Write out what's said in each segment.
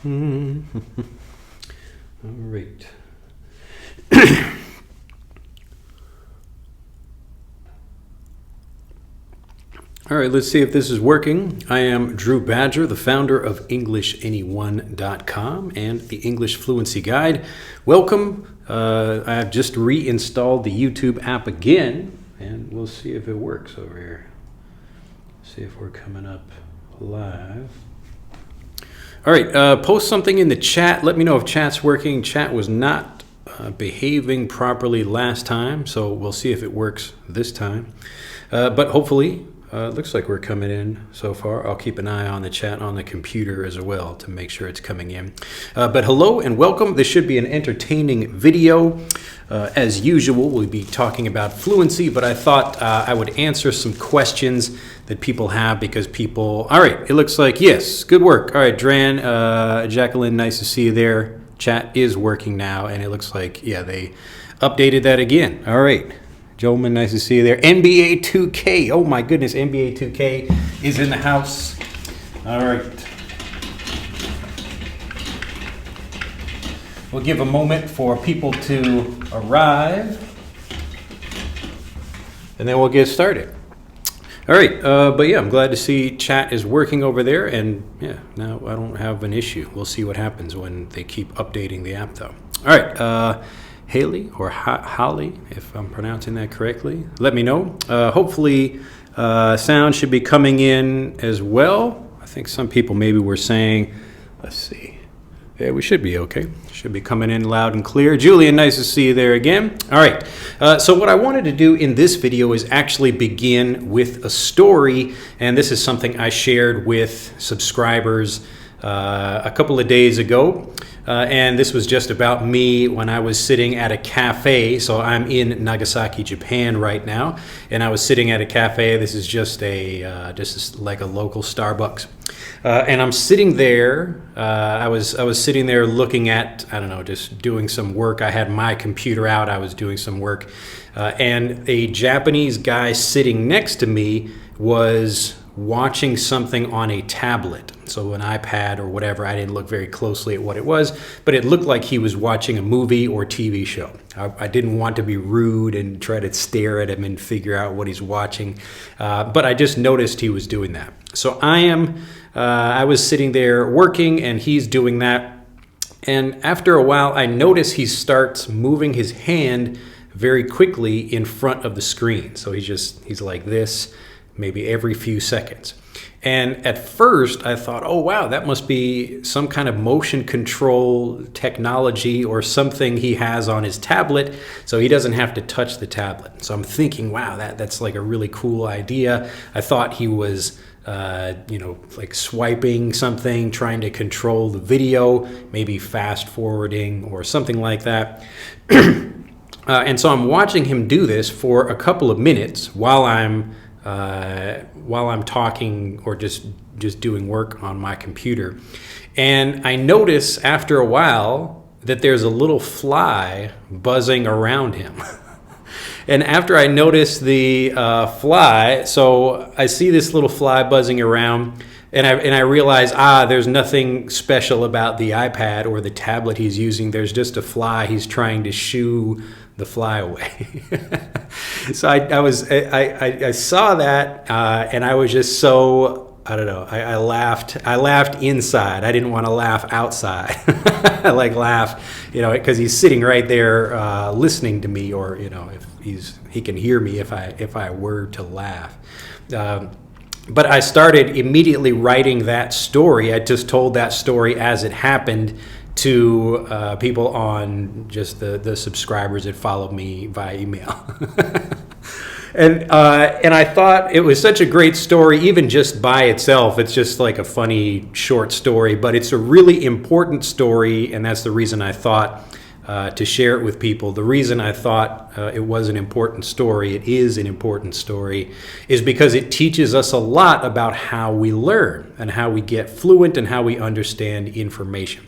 All right. All right, let's see if this is working. I am Drew Badger, the founder of EnglishAnyone.com and the English Fluency Guide. Welcome. I have just reinstalled the YouTube app again, and we'll see if it works over here. See if we're coming up live. All right, post something in the chat. Let me know if chat's working. Chat was not behaving properly last time, so we'll see if it works this time. But hopefully, it looks like we're coming in so far. I'll keep an eye on the chat on the computer as well to make sure it's coming in. But hello and welcome. This should be an entertaining video. As usual, we'll be talking about fluency, but I thought I would answer some questions that people have because people... All right, it looks like, yes, good work. All right, Dran, Jacqueline, nice to see you there. Chat is working now, and it looks like, yeah, they updated that again. All right. Joelman, nice to see you there. NBA 2K. Oh, my goodness, NBA 2K is in the house. All right. We'll give a moment for people to arrive, and then we'll get started. All right, but yeah, I'm glad to see chat is working over there, and yeah, now I don't have an issue. We'll see what happens when they keep updating the app, though. All right, Haley, or Holly, if I'm pronouncing that correctly, let me know. Hopefully, sound should be coming in as well. I think some people maybe were saying, let's see. Yeah, we should be okay. Should be coming in loud and clear. Julian, nice to see you there again. All right. So what I wanted to do in this video is actually begin with a story. And this is something I shared with subscribers a couple of days ago. And this was just about me when I was sitting at a cafe. So I'm in Nagasaki, Japan right now. And I was sitting at a cafe. This is just like a local Starbucks. And I'm sitting there. I was sitting there looking at, I don't know, just doing some work. I had my computer out. I was doing some work. And a Japanese guy sitting next to me was watching something on a tablet. So an iPad or whatever. I didn't look very closely at what it was, but it looked like he was watching a movie or TV show. I didn't want to be rude and try to stare at him and figure out what he's watching. But I just noticed he was doing that. So I was sitting there working and he's doing that. And after a while, I notice he starts moving his hand very quickly in front of the screen. So he's like this, maybe every few seconds. And at first I thought, oh wow, that must be some kind of motion control technology or something he has on his tablet so he doesn't have to touch the tablet. So I'm thinking, wow, that's like a really cool idea. I thought he was like swiping something, trying to control the video, maybe fast forwarding or something like that. And so I'm watching him do this for a couple of minutes while I'm talking or just doing work on my computer. And I notice after a while that there's a little fly buzzing around him. And after I notice the fly, so I see this little fly buzzing around, and I realize, there's nothing special about the iPad or the tablet he's using. There's just a fly. He's trying to shoo the fly away. So I saw that, and I was just so, I don't know, I laughed inside. I didn't want to laugh outside. I laugh, because he's sitting right there listening to me, or, if he can hear me if I were to laugh. But I started immediately writing that story. I just told that story as it happened to people on just the subscribers that followed me via email. And I thought it was such a great story, even just by itself. It's just like a funny short story, but it's a really important story, and that's the reason I thought to share it with people. The reason I thought it was an important story, it is an important story, is because it teaches us a lot about how we learn and how we get fluent and how we understand information.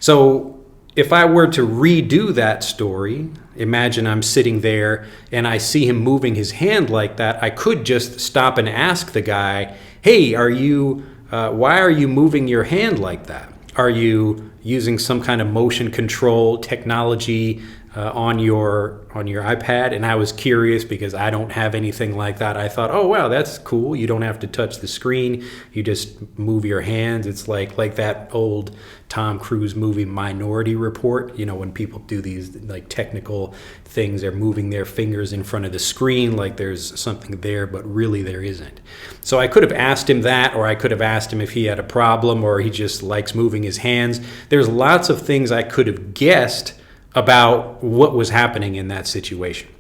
So if I were to redo that story, imagine I'm sitting there and I see him moving his hand like that, I could just stop and ask the guy, hey, why are you moving your hand like that? Are you using some kind of motion control technology on your iPad? And I was curious because I don't have anything like that. I thought, oh wow, that's cool. You don't have to touch the screen. You just move your hands. It's like that old Tom Cruise movie Minority Report. You know, when people do these like technical things, they're moving their fingers in front of the screen like there's something there, but really there isn't. So I could have asked him that, or I could have asked him if he had a problem or he just likes moving his hands. There's lots of things I could have guessed about what was happening in that situation.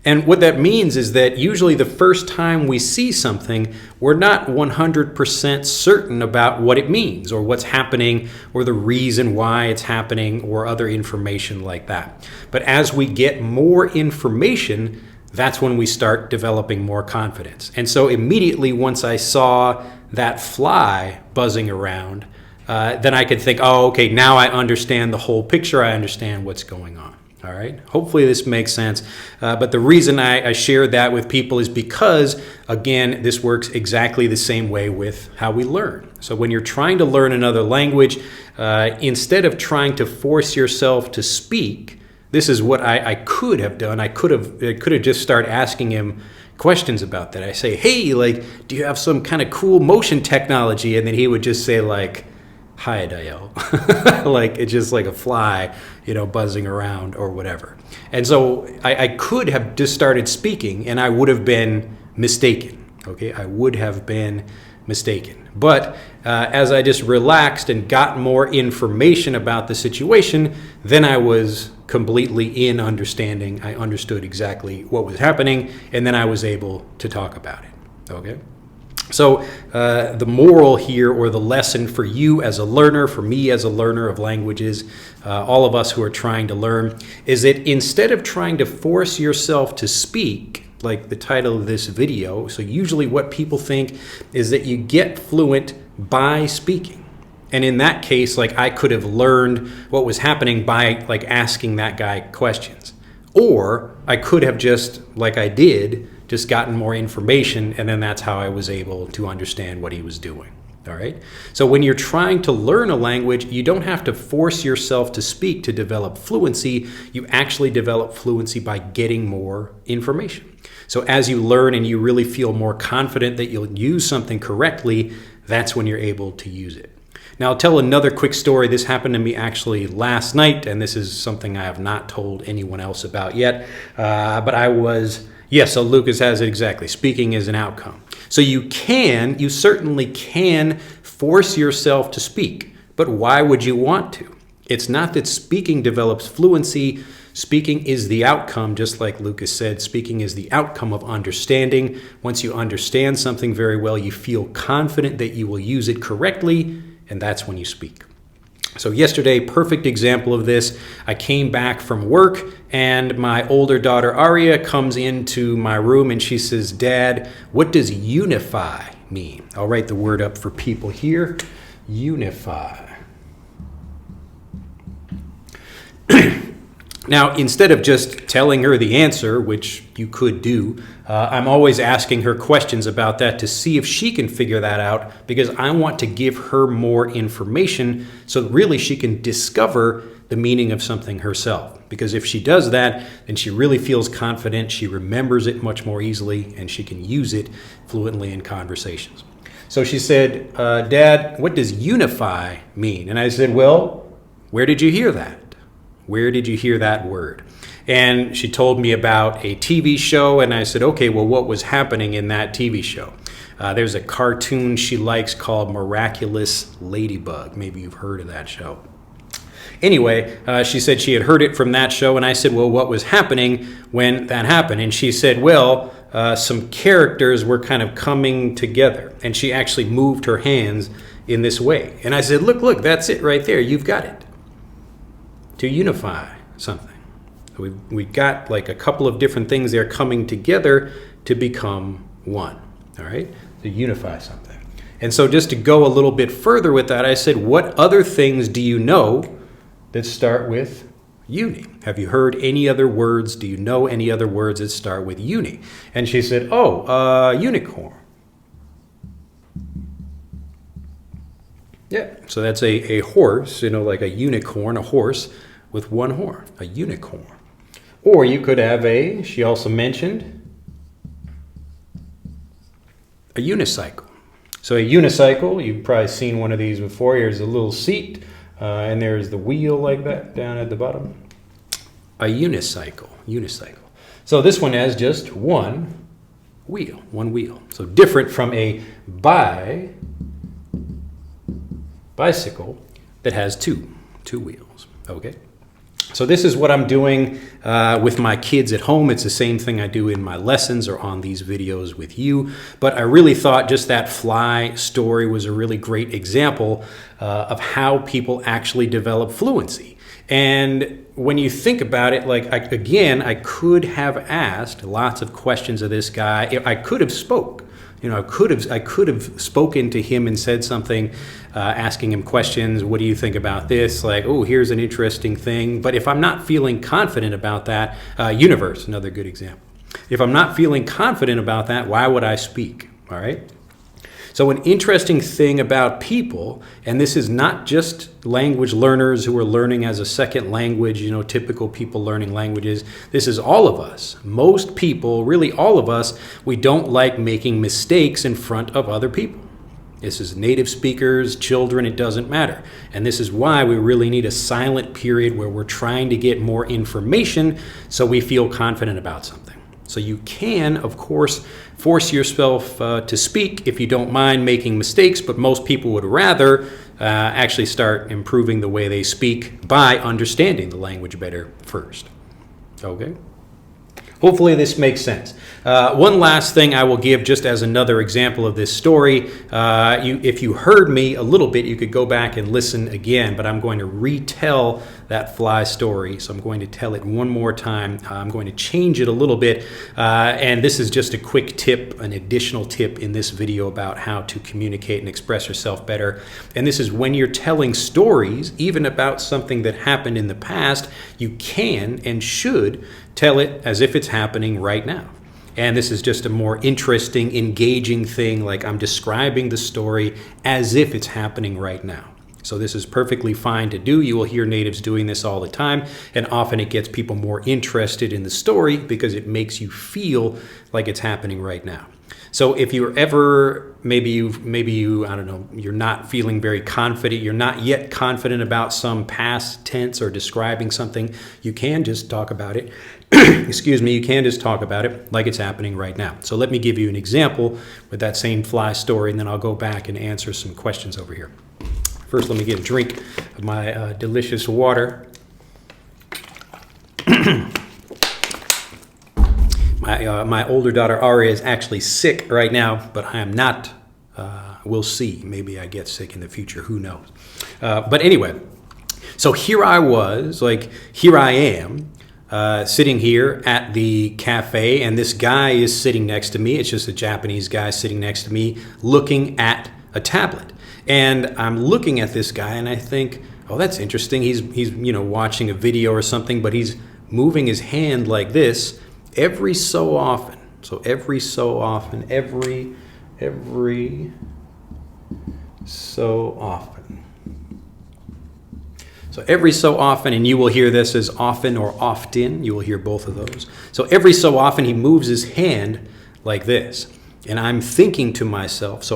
And what that means is that usually the first time we see something, we're not 100% certain about what it means or what's happening or the reason why it's happening or other information like that. But as we get more information, that's when we start developing more confidence. And so immediately once I saw that fly buzzing around, then I could think, oh, okay, now I understand the whole picture. I understand what's going on. All right. Hopefully this makes sense. But the reason I shared that with people is because, again, this works exactly the same way with how we learn. So when you're trying to learn another language, instead of trying to force yourself to speak, this is what I could have done. I could have just started asking him questions about that. I say, hey, like, do you have some kind of cool motion technology? And then he would just say, like, hi, Dial. Like, it's just like a fly, buzzing around or whatever. And so I could have just started speaking and I would have been mistaken. Okay, I would have been mistaken. But as I just relaxed and got more information about the situation, then I was completely in understanding. I understood exactly what was happening, and then I was able to talk about it. Okay? So the moral here, or the lesson for you as a learner, for me as a learner of languages, all of us who are trying to learn, is that instead of trying to force yourself to speak, like the title of this video, so usually what people think is that you get fluent by speaking. And in that case, like, I could have learned what was happening by like asking that guy questions. Or I could have just, like I did, just gotten more information, and then that's how I was able to understand what he was doing. All right. So when you're trying to learn a language, you don't have to force yourself to speak to develop fluency. You actually develop fluency by getting more information. So as you learn and you really feel more confident that you'll use something correctly, that's when you're able to use it. Now, I'll tell another quick story. This happened to me actually last night, and this is something I have not told anyone else about yet. But I was... Yes, so Lucas has it exactly. Speaking is an outcome. So you certainly can force yourself to speak, but why would you want to? It's not that speaking develops fluency. Speaking is the outcome, just like Lucas said. Speaking is the outcome of understanding. Once you understand something very well, you feel confident that you will use it correctly, and that's when you speak. So yesterday, perfect example of this. I came back from work and my older daughter Aria comes into my room and she says, Dad, what does unify mean? I'll write the word up for people here. Unify. Now, instead of just telling her the answer, which you could do, I'm always asking her questions about that to see if she can figure that out, because I want to give her more information so that really she can discover the meaning of something herself. Because if she does that, then she really feels confident, she remembers it much more easily, and she can use it fluently in conversations. So she said, Dad, what does unify mean? And I said, well, where did you hear that? Where did you hear that word? And she told me about a TV show, and I said, okay, well, what was happening in that TV show? There's a cartoon she likes called Miraculous Ladybug. Maybe you've heard of that show. Anyway, she said she had heard it from that show, and I said, well, what was happening when that happened? And she said, well, some characters were kind of coming together, and she actually moved her hands in this way. And I said, look, that's it right there. You've got it. To unify something. We've got like a couple of different things there coming together to become one. All right? To unify something. And so just to go a little bit further with that, I said, what other things do you know that start with uni? Have you heard any other words? Do you know any other words that start with uni? And she said, unicorn. Yeah, so that's a horse, like a unicorn, a horse with one horn, a unicorn. Or you could have she also mentioned, a unicycle. So a unicycle, you've probably seen one of these before. Here's a little seat, and there's the wheel like that down at the bottom. A unicycle. So this one has just one wheel. So different from a bicycle that has two wheels. Okay. So this is what I'm doing with my kids at home. It's the same thing I do in my lessons or on these videos with you. But I really thought just that fly story was a really great example of how people actually develop fluency. And when you think about it, I could have asked lots of questions of this guy. I could have spoke. I could have spoken to him and said something, asking him questions. What do you think about this? Here's an interesting thing. But if I'm not feeling confident about that, universe, another good example. If I'm not feeling confident about that, why would I speak? All right. So an interesting thing about people, and this is not just language learners who are learning as a second language, typical people learning languages. This is all of us. Most people, really all of us, we don't like making mistakes in front of other people. This is native speakers, children, it doesn't matter. And this is why we really need a silent period where we're trying to get more information so we feel confident about something. So you can, of course, force yourself to speak if you don't mind making mistakes, but most people would rather actually start improving the way they speak by understanding the language better first. Okay? Hopefully this makes sense. One last thing I will give just as another example of this story. If you heard me a little bit, you could go back and listen again, but I'm going to retell that fly story. So I'm going to tell it one more time. I'm going to change it a little bit. And this is just a quick tip, an additional tip in this video about how to communicate and express yourself better. And this is when you're telling stories, even about something that happened in the past, you can and should tell it as if it's happening right now. And this is just a more interesting, engaging thing, like I'm describing the story as if it's happening right now. So this is perfectly fine to do. You will hear natives doing this all the time, and often it gets people more interested in the story because it makes you feel like it's happening right now. So if you're ever, maybe you, I don't know, you're not feeling very confident, you're not yet confident about some past tense or describing something, you can just talk about it. Excuse me, you can just talk about it like it's happening right now. So let me give you an example with that same fly story, and then I'll go back and answer some questions over here. First, let me get a drink of my delicious water. My older daughter, Aria, is actually sick right now, but I am not. We'll see. Maybe I get sick in the future. Who knows? But anyway, so here I am, sitting here at the cafe, and this guy is sitting next to me. It's just a Japanese guy sitting next to me looking at a tablet. And I'm looking at this guy, and I think, oh, that's interesting. He's watching a video or something, but he's moving his hand like this every so often. So every so often, every so often. So every so often, and you will hear this as often or often. You will hear both of those. So every so often, he moves his hand like this. And I'm thinking to myself,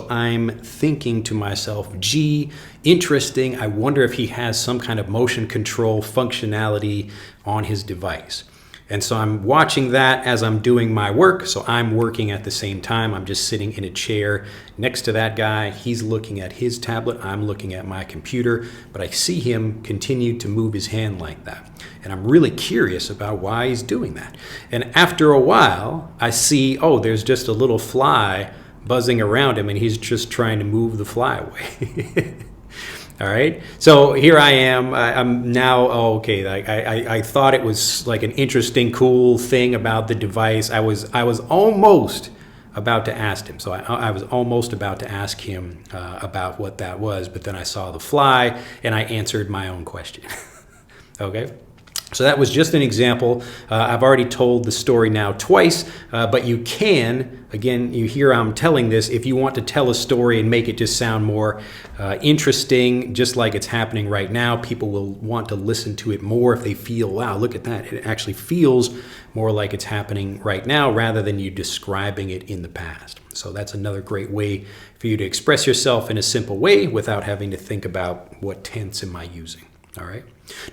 gee, interesting. I wonder if he has some kind of motion control functionality on his device. And so I'm watching that as I'm doing my work. So I'm working at the same time. I'm just sitting in a chair next to that guy. He's looking at his tablet. I'm looking at my computer. But I see him continue to move his hand like that. And I'm really curious about why he's doing that. And after a while, I see, oh, there's just a little fly buzzing around him, and he's just trying to move the fly away. All right. So here I am. I'm now, I thought it was like an interesting, cool thing about the device. I was almost about to ask him. So I was almost about to ask him about what that was, but then I saw the fly and I answered my own question. Okay. So that was just an example. I've already told the story now twice, but you can, again, you hear I'm telling this, if you want to tell a story and make it just sound more interesting, just like it's happening right now, people will want to listen to it more if they feel, wow, look at that. It actually feels more like it's happening right now rather than you describing it in the past. So that's another great way for you to express yourself in a simple way without having to think about what tense am I using. All right.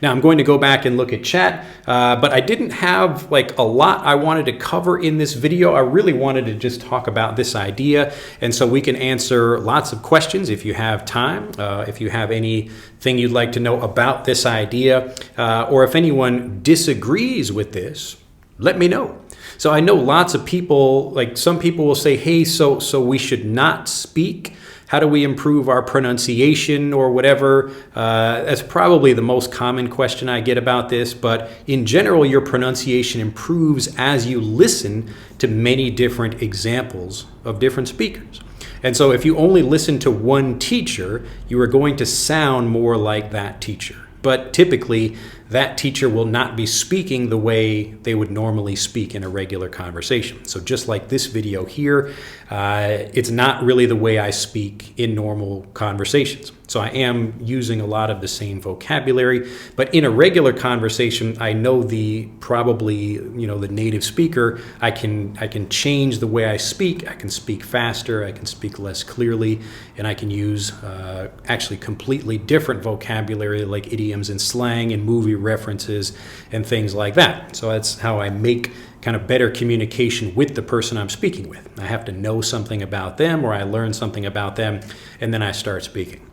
Now I'm going to go back and look at chat, but I didn't have like a lot I wanted to cover in this video. I really wanted to just talk about this idea, and so we can answer lots of questions if you have time, if you have anything you'd like to know about this idea, or if anyone disagrees with this, let me know. So I know lots of people, like some people will say, hey, so we should not speak. How do we improve our pronunciation or whatever? That's probably the most common question I get about this, but in general, your pronunciation improves as you listen to many different examples of different speakers. And so if you only listen to one teacher, you are going to sound more like that teacher. But typically, that teacher will not be speaking the way they would normally speak in a regular conversation. So just like this video here, it's not really the way I speak in normal conversations. So I am using a lot of the same vocabulary, but in a regular conversation, I know the native speaker, I can change the way I speak. I can speak faster, I can speak less clearly, and I can use actually completely different vocabulary like idioms and slang and movie references and things like that. So that's how I make kind of better communication with the person I'm speaking with. I have to know something about them, or I learn something about them, and then I start speaking.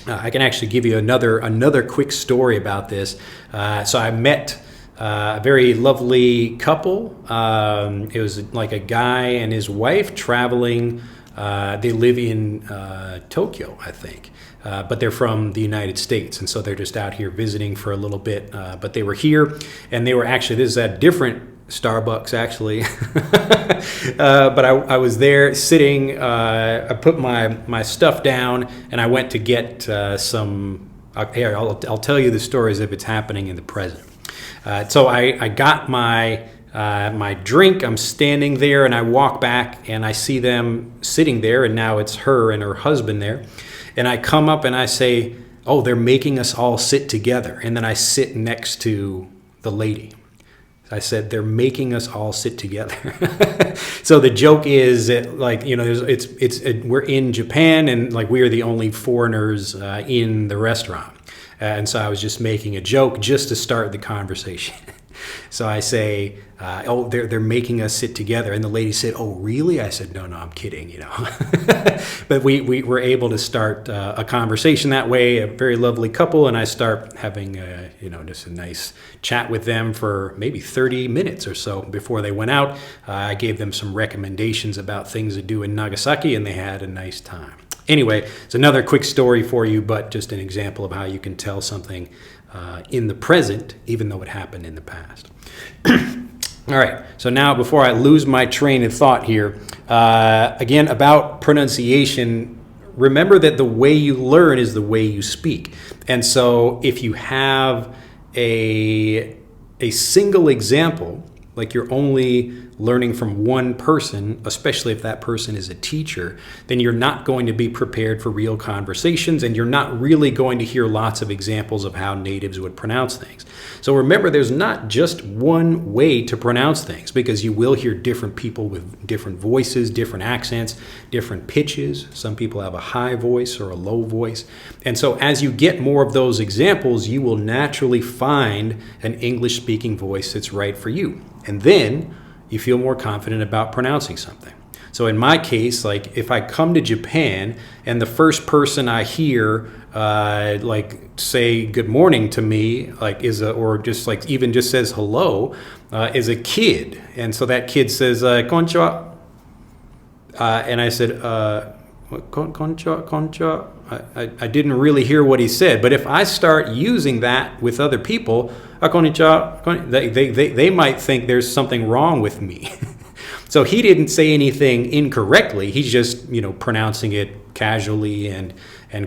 I can actually give you another quick story about this. So I met a very lovely couple. It was like a guy and his wife traveling. They live in Tokyo, I think. But they're from the United States, and so they're just out here visiting for a little bit. But they were here, and they were actually, this is a different Starbucks actually. But I was there sitting, I put my stuff down, and I went to get some, here, I'll tell you the story as if it's happening in the present. So I got my drink, I'm standing there, and I walk back and I see them sitting there, and now it's her and her husband there. And I come up and I say, oh, they're making us all sit together. And then I sit next to the lady. I said, they're making us all sit together. So the joke is that, like, you know, we're in Japan, and like we are the only foreigners in the restaurant. And so I was just making a joke just to start the conversation. So I say, oh, they're making us sit together. And the lady said, oh, really? I said, no, I'm kidding, you know. But we were able to start a conversation that way, a very lovely couple. And I start having, just a nice chat with them for maybe 30 minutes or so before they went out. I gave them some recommendations about things to do in Nagasaki, and they had a nice time. Anyway, it's another quick story for you, but just an example of how you can tell something in the present, even though it happened in the past. All right, so now before I lose my train of thought here, again, about pronunciation, remember that the way you learn is the way you speak. And so if you have a single example, like you're only learning from one person, especially if that person is a teacher, then you're not going to be prepared for real conversations, and you're not really going to hear lots of examples of how natives would pronounce things. So remember, there's not just one way to pronounce things, because you will hear different people with different voices, different accents, different pitches. Some people have a high voice or a low voice. And so as you get more of those examples, you will naturally find an English-speaking voice that's right for you. And then you feel more confident about pronouncing something. So in my case, like if I come to Japan and the first person I hear say good morning to me, or just says hello, is a kid. And so that kid says, konnichiwa. And I said, konnichiwa. I didn't really hear what he said, but if I start using that with other people, konnichiwa, they might think there's something wrong with me. So he didn't say anything incorrectly. He's just, pronouncing it casually and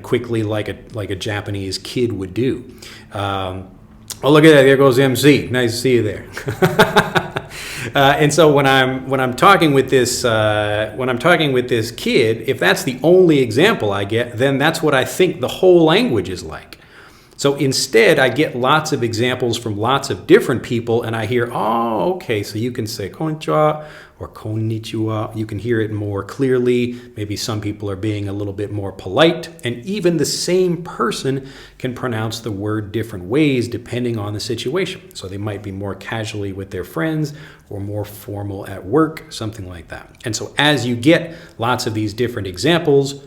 quickly, like a Japanese kid would do. Oh, look at that! There goes MC. Nice to see you there. And so when I'm talking with this kid, if that's the only example I get, then that's what I think the whole language is like. So instead, I get lots of examples from lots of different people, and I hear, oh, okay, so you can say konnichiwa or konnichiwa. You can hear it more clearly. Maybe some people are being a little bit more polite, and even the same person can pronounce the word different ways depending on the situation. So they might be more casually with their friends or more formal at work, something like that. And so as you get lots of these different examples,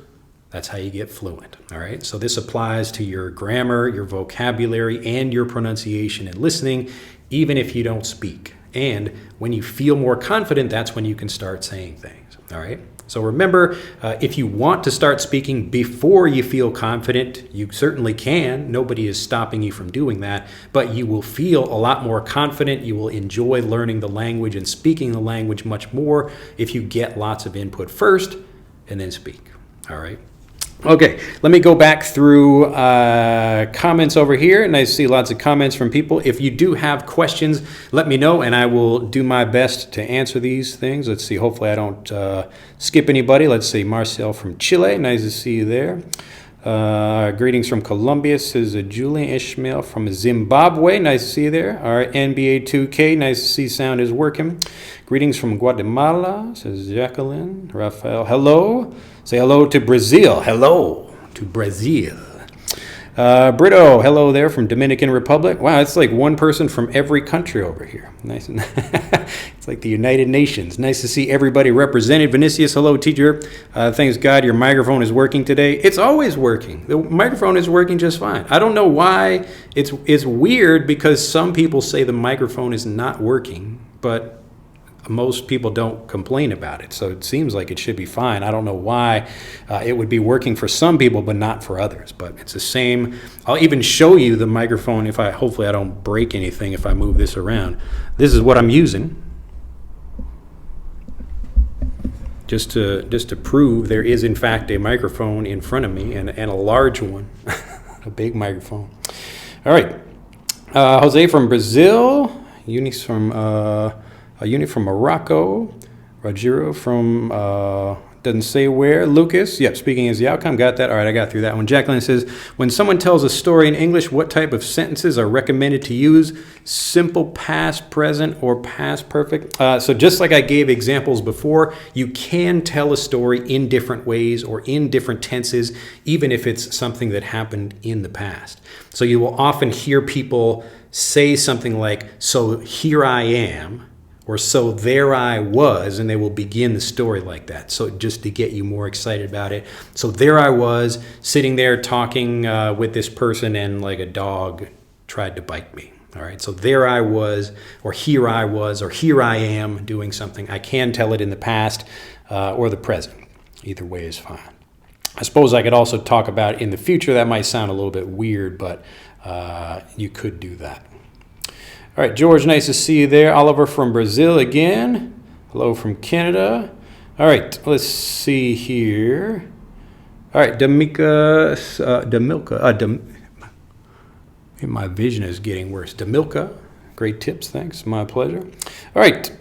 that's how you get fluent, all right? So this applies to your grammar, your vocabulary, and your pronunciation and listening, even if you don't speak. And when you feel more confident, that's when you can start saying things, all right? So remember, if you want to start speaking before you feel confident, you certainly can. Nobody is stopping you from doing that, but you will feel a lot more confident. You will enjoy learning the language and speaking the language much more if you get lots of input first and then speak, all right? Okay, let me go back through comments over here, and I see lots of comments from people. If you do have questions, let me know, and I will do my best to answer these things. Let's see, hopefully I don't skip anybody. Let's see, Marcel from Chile, nice to see you there. Greetings from Colombia, says Julian Ishmael from Zimbabwe. Nice to see you there. All right, NBA 2K, nice to see sound is working. Greetings from Guatemala, says Jacqueline. Rafael, hello. Say hello to Brazil. Hello to Brazil. Brito, hello there from Dominican Republic. Wow, it's like one person from every country over here. Nice. It's like the United Nations. Nice to see everybody represented. Vinicius, hello, teacher. Thanks God your microphone is working today. It's always working. The microphone is working just fine. I don't know why. It's weird because some people say the microphone is not working, but most people don't complain about it. So it seems like it should be fine. I don't know why it would be working for some people, but not for others. But it's the same. I'll even show you the microphone if hopefully I don't break anything if I move this around. This is what I'm using. Just to prove there is in fact a microphone in front of me and a large one, a big microphone. All right. Jose from Brazil, Eunice from Morocco, Rogero from, doesn't say where, Lucas, yep, speaking is the outcome, got that, all right, I got through that one. Jacqueline says, when someone tells a story in English, what type of sentences are recommended to use? Simple past, present, or past perfect? So just like I gave examples before, you can tell a story in different ways or in different tenses, even if it's something that happened in the past. So you will often hear people say something like, so here I am, or so there I was, and they will begin the story like that. So just to get you more excited about it. So there I was, sitting there talking with this person, and like a dog tried to bite me. All right, so there I was, or here I am doing something. I can tell it in the past or the present. Either way is fine. I suppose I could also talk about in the future. That might sound a little bit weird, but you could do that. All right, George, nice to see you there. Oliver from Brazil again. Hello from Canada. All right, let's see here. All right, Damilka, my vision is getting worse. Damilka, great tips, thanks, my pleasure. All right,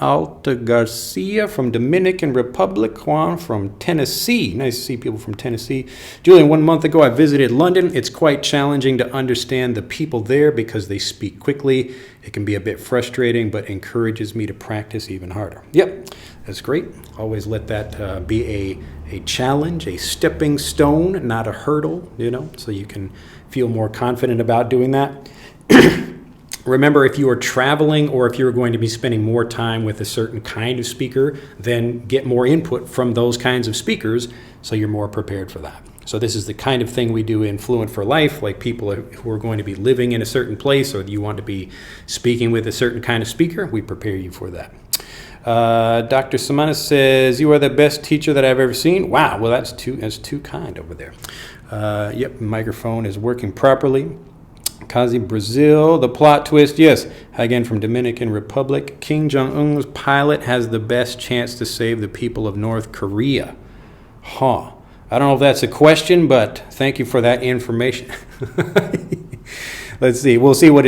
Alta Garcia from Dominican Republic, Juan from Tennessee. Nice to see people from Tennessee. Julian, 1 month ago I visited London. It's quite challenging to understand the people there because they speak quickly. It can be a bit frustrating, but encourages me to practice even harder. Yep, that's great. Always let that be a challenge, a stepping stone, not a hurdle, so you can feel more confident about doing that. Remember, if you are traveling or if you're going to be spending more time with a certain kind of speaker, then get more input from those kinds of speakers so you're more prepared for that. So this is the kind of thing we do in Fluent for Life, like people who are going to be living in a certain place or you want to be speaking with a certain kind of speaker, we prepare you for that. Dr. Samana says, you are the best teacher that I've ever seen. Wow, well, that's too kind over there. Yep, microphone is working properly. Kazi, Brazil, the plot twist, yes. Again, from Dominican Republic, Kim Jong-un's pilot has the best chance to save the people of North Korea. Huh. I don't know if that's a question, but thank you for that information. Let's see. We'll see what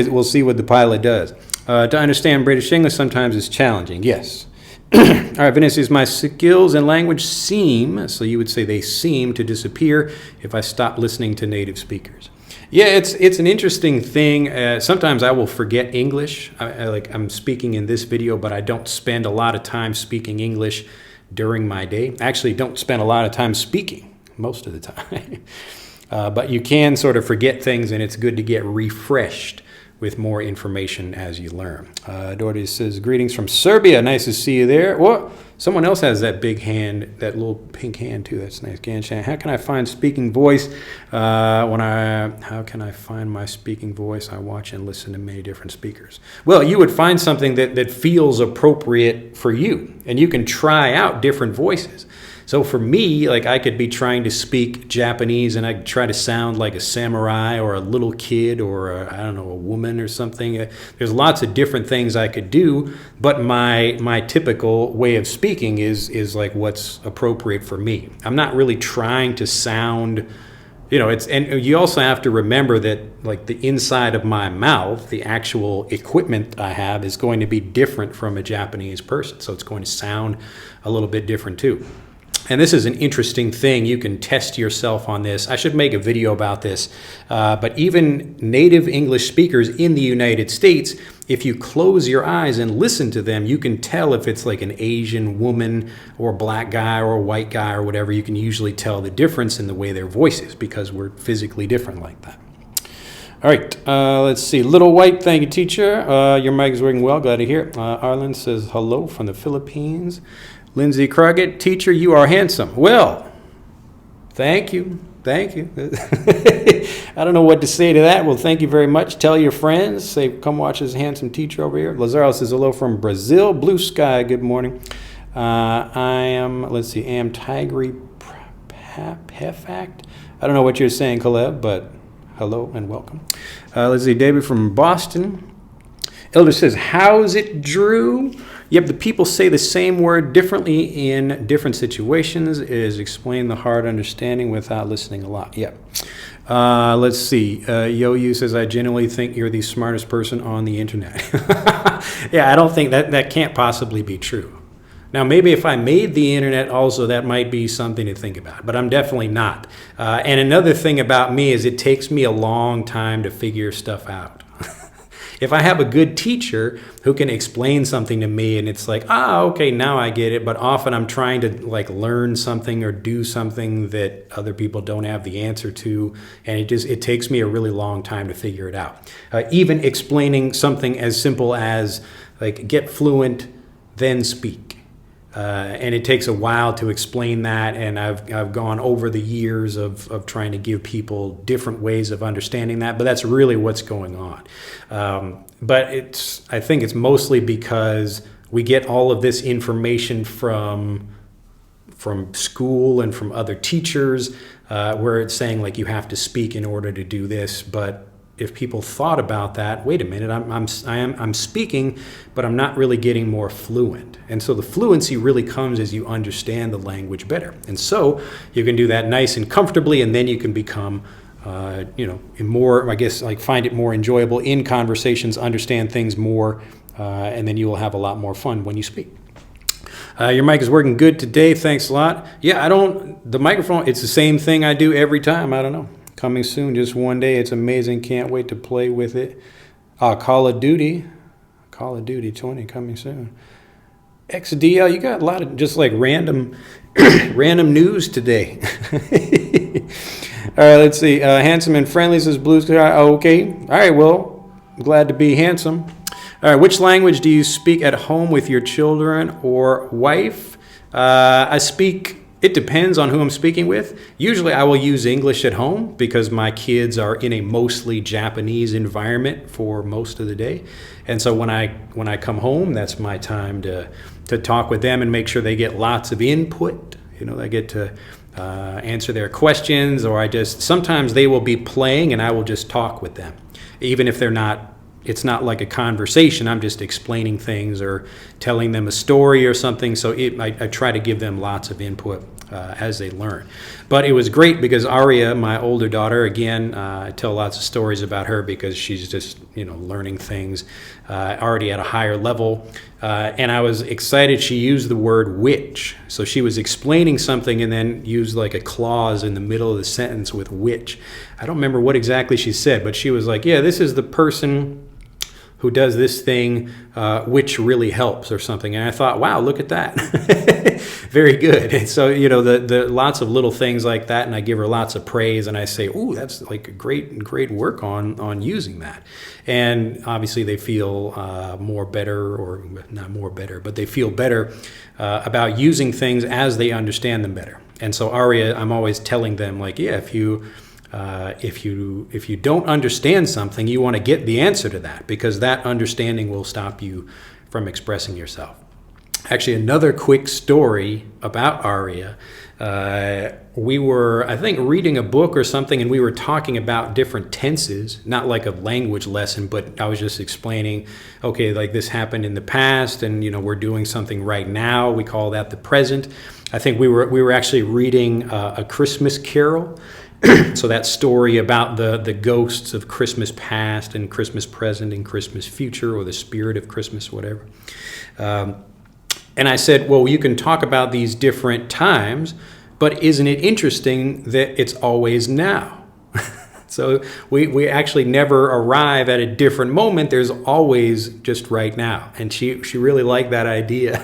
the pilot does. To understand British English sometimes is challenging. Yes. All right, Vinicius, my skills in language seem, so you would say they seem to disappear if I stop listening to native speakers. Yeah, it's an interesting thing. Sometimes I will forget English. I'm speaking in this video, but I don't spend a lot of time speaking English during my day. Actually, don't spend a lot of time speaking most of the time. But you can sort of forget things, and it's good to get refreshed with more information as you learn. Dorothy says, greetings from Serbia. Nice to see you there. Well, someone else has that big hand, that little pink hand too. That's nice. Ganshan, how can I find speaking voice? How can I find my speaking voice? I watch and listen to many different speakers. Well, you would find something that feels appropriate for you, and you can try out different voices. So for me, like I could be trying to speak Japanese and I could try to sound like a samurai or a little kid or a woman or something. There's lots of different things I could do, but my typical way of speaking is like what's appropriate for me. I'm not really trying to sound, and you also have to remember that like the inside of my mouth, the actual equipment I have is going to be different from a Japanese person. So it's going to sound a little bit different too. And this is an interesting thing. You can test yourself on this. I should make a video about this. But even native English speakers in the United States, if you close your eyes and listen to them, you can tell if it's like an Asian woman or a black guy or a white guy or whatever. You can usually tell the difference in the way their voice is because we're physically different like that. All right, let's see. Little White, thank you, teacher. Your mic is working well. Glad to hear. Arlen says hello from the Philippines. Lindsay Crockett, teacher, you are handsome. Well, thank you. Thank you. I don't know what to say to that. Well, thank you very much. Tell your friends. Say, come watch this handsome teacher over here. Lazaro says hello from Brazil. Blue sky, good morning. I am Tigri Pefact. I don't know what you're saying, Caleb, but hello and welcome. Let's see, David from Boston. Elder says, how's it, Drew? Yep, the people say the same word differently in different situations. It is explain the hard understanding without listening a lot. Yep. Let's see. Yo-Yu says, I genuinely think you're the smartest person on the internet. Yeah, I don't think that can't possibly be true. Now, maybe if I made the internet also, that might be something to think about, but I'm definitely not. And another thing about me is it takes me a long time to figure stuff out. If I have a good teacher who can explain something to me and it's like, okay, now I get it. But often I'm trying to like learn something or do something that other people don't have the answer to. And it takes me a really long time to figure it out. Even explaining something as simple as like get fluent, then speak. And it takes a while to explain that, and I've gone over the years of trying to give people different ways of understanding that, but that's really what's going on. But I think it's mostly because we get all of this information from school and from other teachers, where it's saying like you have to speak in order to do this, but if people thought about that, wait a minute, I'm speaking, but I'm not really getting more fluent. And so the fluency really comes as you understand the language better. And so you can do that nice and comfortably, and then you can become, more, I guess, like find it more enjoyable in conversations, understand things more, and then you will have a lot more fun when you speak. Your mic is working good today. Thanks a lot. Yeah, the microphone, it's the same thing I do every time. I don't know. Coming soon, just one day. It's amazing. Can't wait to play with it. Call of Duty 20 coming soon. XDL, you got a lot of just like random news today. All right, let's see. Handsome and friendly says Blue Sky. Okay. All right, well, glad to be handsome. All right, which language do you speak at home with your children or wife? It depends on who I'm speaking with. Usually I will use English at home because my kids are in a mostly Japanese environment for most of the day. And so when I come home, that's my time to talk with them and make sure they get lots of input. I get to answer their questions, or sometimes they will be playing and I will just talk with them. Even if it's not like a conversation, I'm just explaining things or telling them a story or something. So I try to give them lots of input as they learn. But it was great because Aria, my older daughter, again, I tell lots of stories about her because she's just, learning things already at a higher level. And I was excited she used the word which. So she was explaining something and then used like a clause in the middle of the sentence with which. I don't remember what exactly she said, but she was like, yeah, this is the person who does this thing, which really helps or something. And I thought, wow, look at that. Very good. And so, the lots of little things like that, and I give her lots of praise, and I say, ooh, that's like a great work on using that. And obviously they feel more better, or not more better, but they feel better about using things as they understand them better. And so Aria, I'm always telling them, like, yeah, if you don't understand something, you want to get the answer to that, because that understanding will stop you from expressing yourself. Actually, another quick story about Aria. We were, I think, reading a book or something, and we were talking about different tenses, not like a language lesson, but I was just explaining, okay, like this happened in the past, and we're doing something right now. We call that the present. I think we were actually reading A Christmas Carol. So that story about the ghosts of Christmas past and Christmas present and Christmas future, or the spirit of Christmas, whatever. And I said, well, you can talk about these different times, but isn't it interesting that it's always now? So we actually never arrive at a different moment. There's always just right now. And she really liked that idea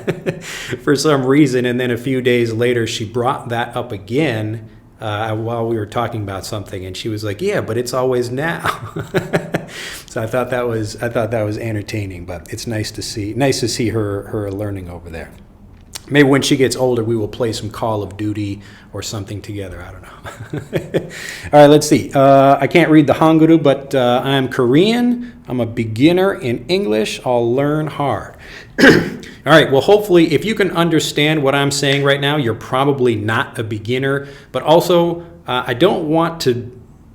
for some reason. And then a few days later, she brought that up again while we were talking about something, and she was like, yeah, but it's always now. So I thought that was entertaining, but it's nice to see her learning over there. Maybe when she gets older, we will play some Call of Duty or something together. I don't know. All right, let's see. I can't read the Hangul, but I'm Korean. I'm a beginner in English. I'll learn hard. All right, well, hopefully, if you can understand what I'm saying right now, you're probably not a beginner. But also,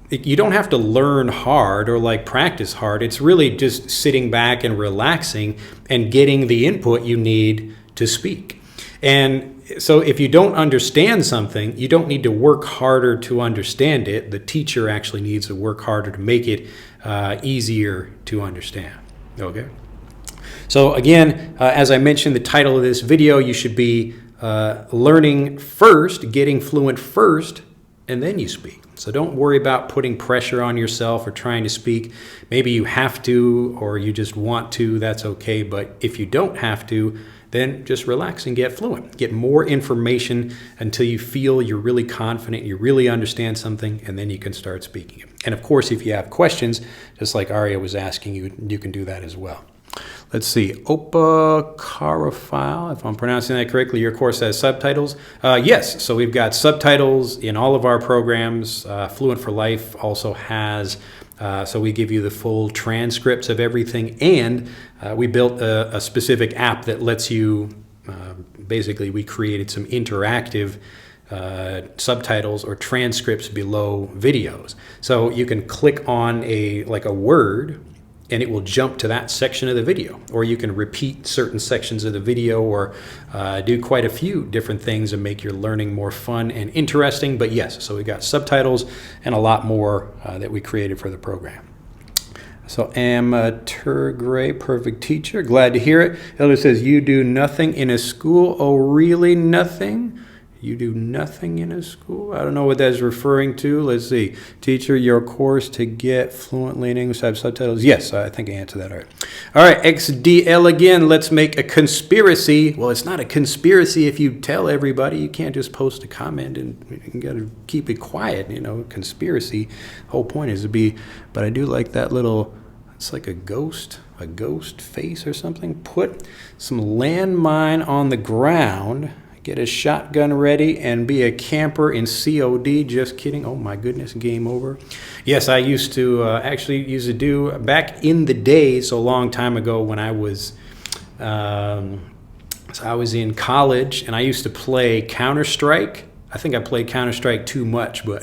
you don't have to learn hard or like practice hard. It's really just sitting back and relaxing and getting the input you need to speak. And so if you don't understand something, you don't need to work harder to understand it. The teacher actually needs to work harder to make it easier to understand. Okay? So again, as I mentioned, the title of this video, you should be learning first, getting fluent first, and then you speak. So don't worry about putting pressure on yourself or trying to speak. Maybe you have to, or you just want to, that's okay. But if you don't have to, then just relax and get fluent. Get more information until you feel you're really confident, you really understand something, and then you can start speaking it. And of course, if you have questions, just like Aria was asking you, you can do that as well. Let's see, Opa Carafile, if I'm pronouncing that correctly, your course has subtitles. Yes, so we've got subtitles in all of our programs. Fluent for Life also has, so we give you the full transcripts of everything, and we built a specific app that lets you, basically we created some interactive subtitles or transcripts below videos. So you can click on a word, and it will jump to that section of the video. Or you can repeat certain sections of the video, or do quite a few different things and make your learning more fun and interesting. But yes, so we got subtitles and a lot more that we created for the program. So Amateur Gray, perfect teacher, glad to hear it. Elder says, you do nothing in a school? Oh, really, nothing? You do nothing in a school? I don't know what that's referring to. Let's see. Teacher, your course to get fluently in English have subtitles? Yes, I think I answered that all right. All right, XDL again. Let's make a conspiracy. Well, it's not a conspiracy if you tell everybody. You can't just post a comment and you got to keep it quiet. Conspiracy. The whole point is to be, but I do like that little, it's like a ghost face or something. Put some landmine on the ground. Get a shotgun ready and be a camper in COD. Just kidding. Oh my goodness, game over. Yes, I used to do back in the day, so a long time ago when I was in college, and I used to play Counter-Strike. I think I played Counter-Strike too much, but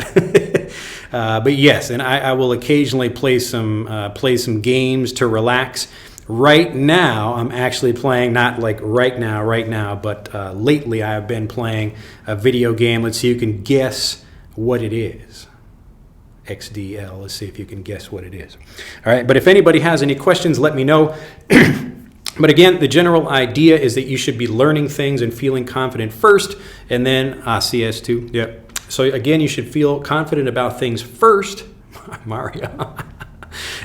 but yes, and I will occasionally play some games to relax. right now I'm actually playing, not like right now, but lately I've been playing a video game. Let's see if you can guess what it is. XDL, let's see if you can guess what it is. All right, but if anybody has any questions, let me know. But again, the general idea is that you should be learning things and feeling confident first, and then CS2. Yep. So again, you should feel confident about things first. Mario.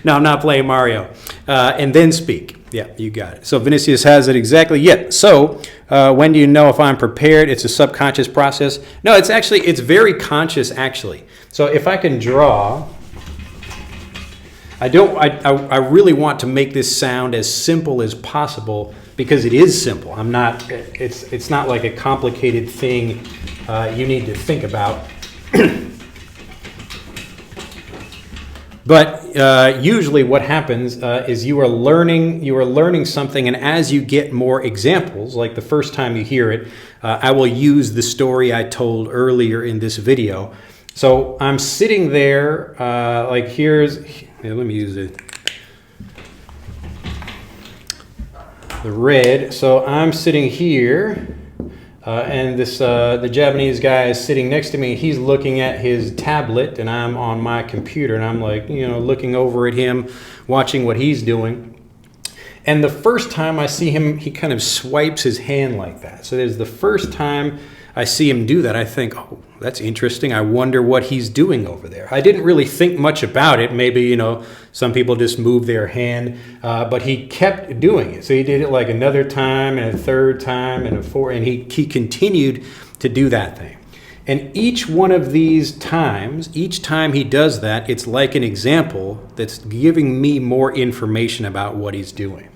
No, I'm not playing Mario. And then speak. Yeah, you got it. So Vinicius has it exactly. Yeah. So when do you know if I'm prepared? It's a subconscious process. No, it's very conscious actually. So if I can draw. I really want to make this sound as simple as possible because it is simple. It's not like a complicated thing you need to think about. But usually what happens is you are learning something, and as you get more examples, like the first time you hear it, I will use the story I told earlier in this video. So I'm sitting there, like let me use the red. So I'm sitting here, and the Japanese guy is sitting next to me. He's looking at his tablet, and I'm on my computer, and I'm like, looking over at him, watching what he's doing. And the first time I see him, he kind of swipes his hand like that. So there's the first time I see him do that, I think, oh, that's interesting. I wonder what he's doing over there. I didn't really think much about it. Maybe, some people just move their hand, but he kept doing it. So he did it like another time and a third time and a fourth, and he continued to do that thing. And each one of these times, each time he does that, it's like an example that's giving me more information about what he's doing.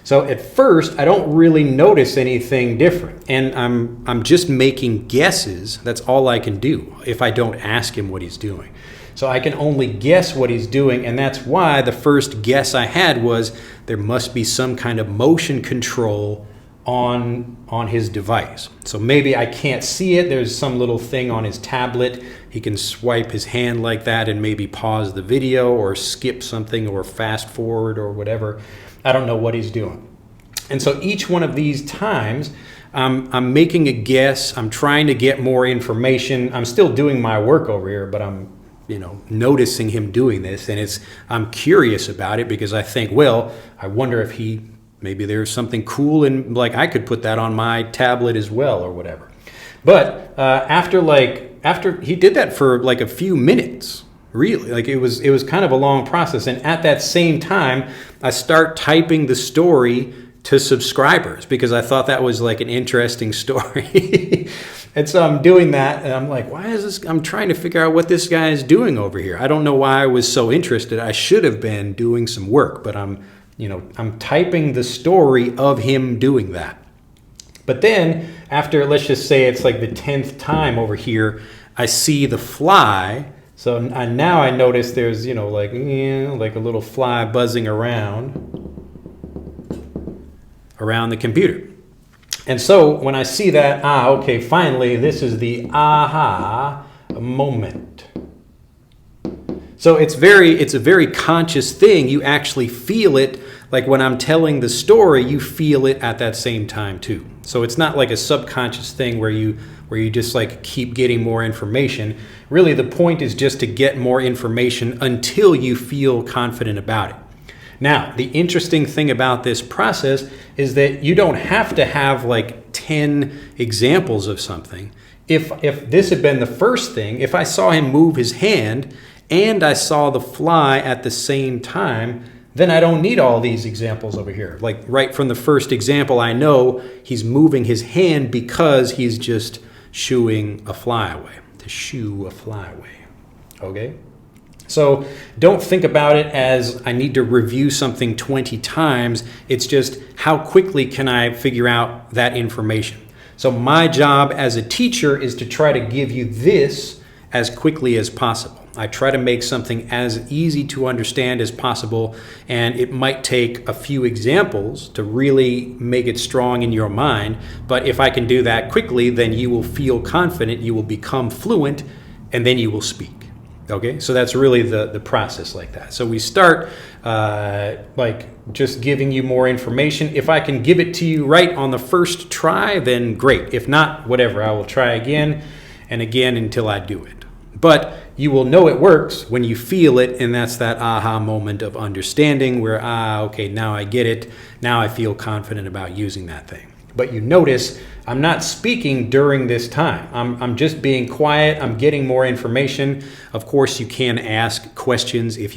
So at first, I don't really notice anything different, and I'm just making guesses. That's all I can do if I don't ask him what he's doing. So I can only guess what he's doing, and that's why the first guess I had was there must be some kind of motion control on his device. So maybe I can't see it. There's some little thing on his tablet. He can swipe his hand like that and maybe pause the video or skip something or fast forward or whatever. I don't know what he's doing. And so each one of these times, I'm making a guess. I'm trying to get more information. I'm still doing my work over here, but I'm noticing him doing this. And I'm curious about it because I think, well, I wonder if maybe there's something cool and like I could put that on my tablet as well or whatever. But after he did that for like a few minutes, really, like it was kind of a long process. And at that same time, I start typing the story to subscribers because I thought that was like an interesting story. And so I'm doing that and I'm like, why is this? I'm trying to figure out what this guy is doing over here. I don't know why I was so interested. I should have been doing some work, but I'm typing the story of him doing that. But then after, let's just say it's like the 10th time over here, I see the fly. So now I notice there's, like a little fly buzzing around the computer. And so when I see that, okay, finally, this is the aha moment. So it's a very conscious thing. You actually feel it. Like when I'm telling the story, you feel it at that same time too. So it's not like a subconscious thing where you just like keep getting more information. Really, the point is just to get more information until you feel confident about it. Now, the interesting thing about this process is that you don't have to have like 10 examples of something. If this had been the first thing, if I saw him move his hand and I saw the fly at the same time, then I don't need all these examples over here. Like right from the first example, I know he's moving his hand because he's just shooing a fly away, to shoo a fly away, okay? So don't think about it as I need to review something 20 times. It's just how quickly can I figure out that information? So my job as a teacher is to try to give you this as quickly as possible. I try to make something as easy to understand as possible, and it might take a few examples to really make it strong in your mind. But if I can do that quickly, then you will feel confident, you will become fluent, and then you will speak. Okay, so that's really the process like that. So we start like just giving you more information. If I can give it to you right on the first try, then great. If not, whatever, I will try again and again until I do it. But you will know it works when you feel it, and that's that aha moment of understanding where, okay, now I get it. Now I feel confident about using that thing. But you notice I'm not speaking during this time. I'm just being quiet. I'm getting more information. Of course, you can ask questions if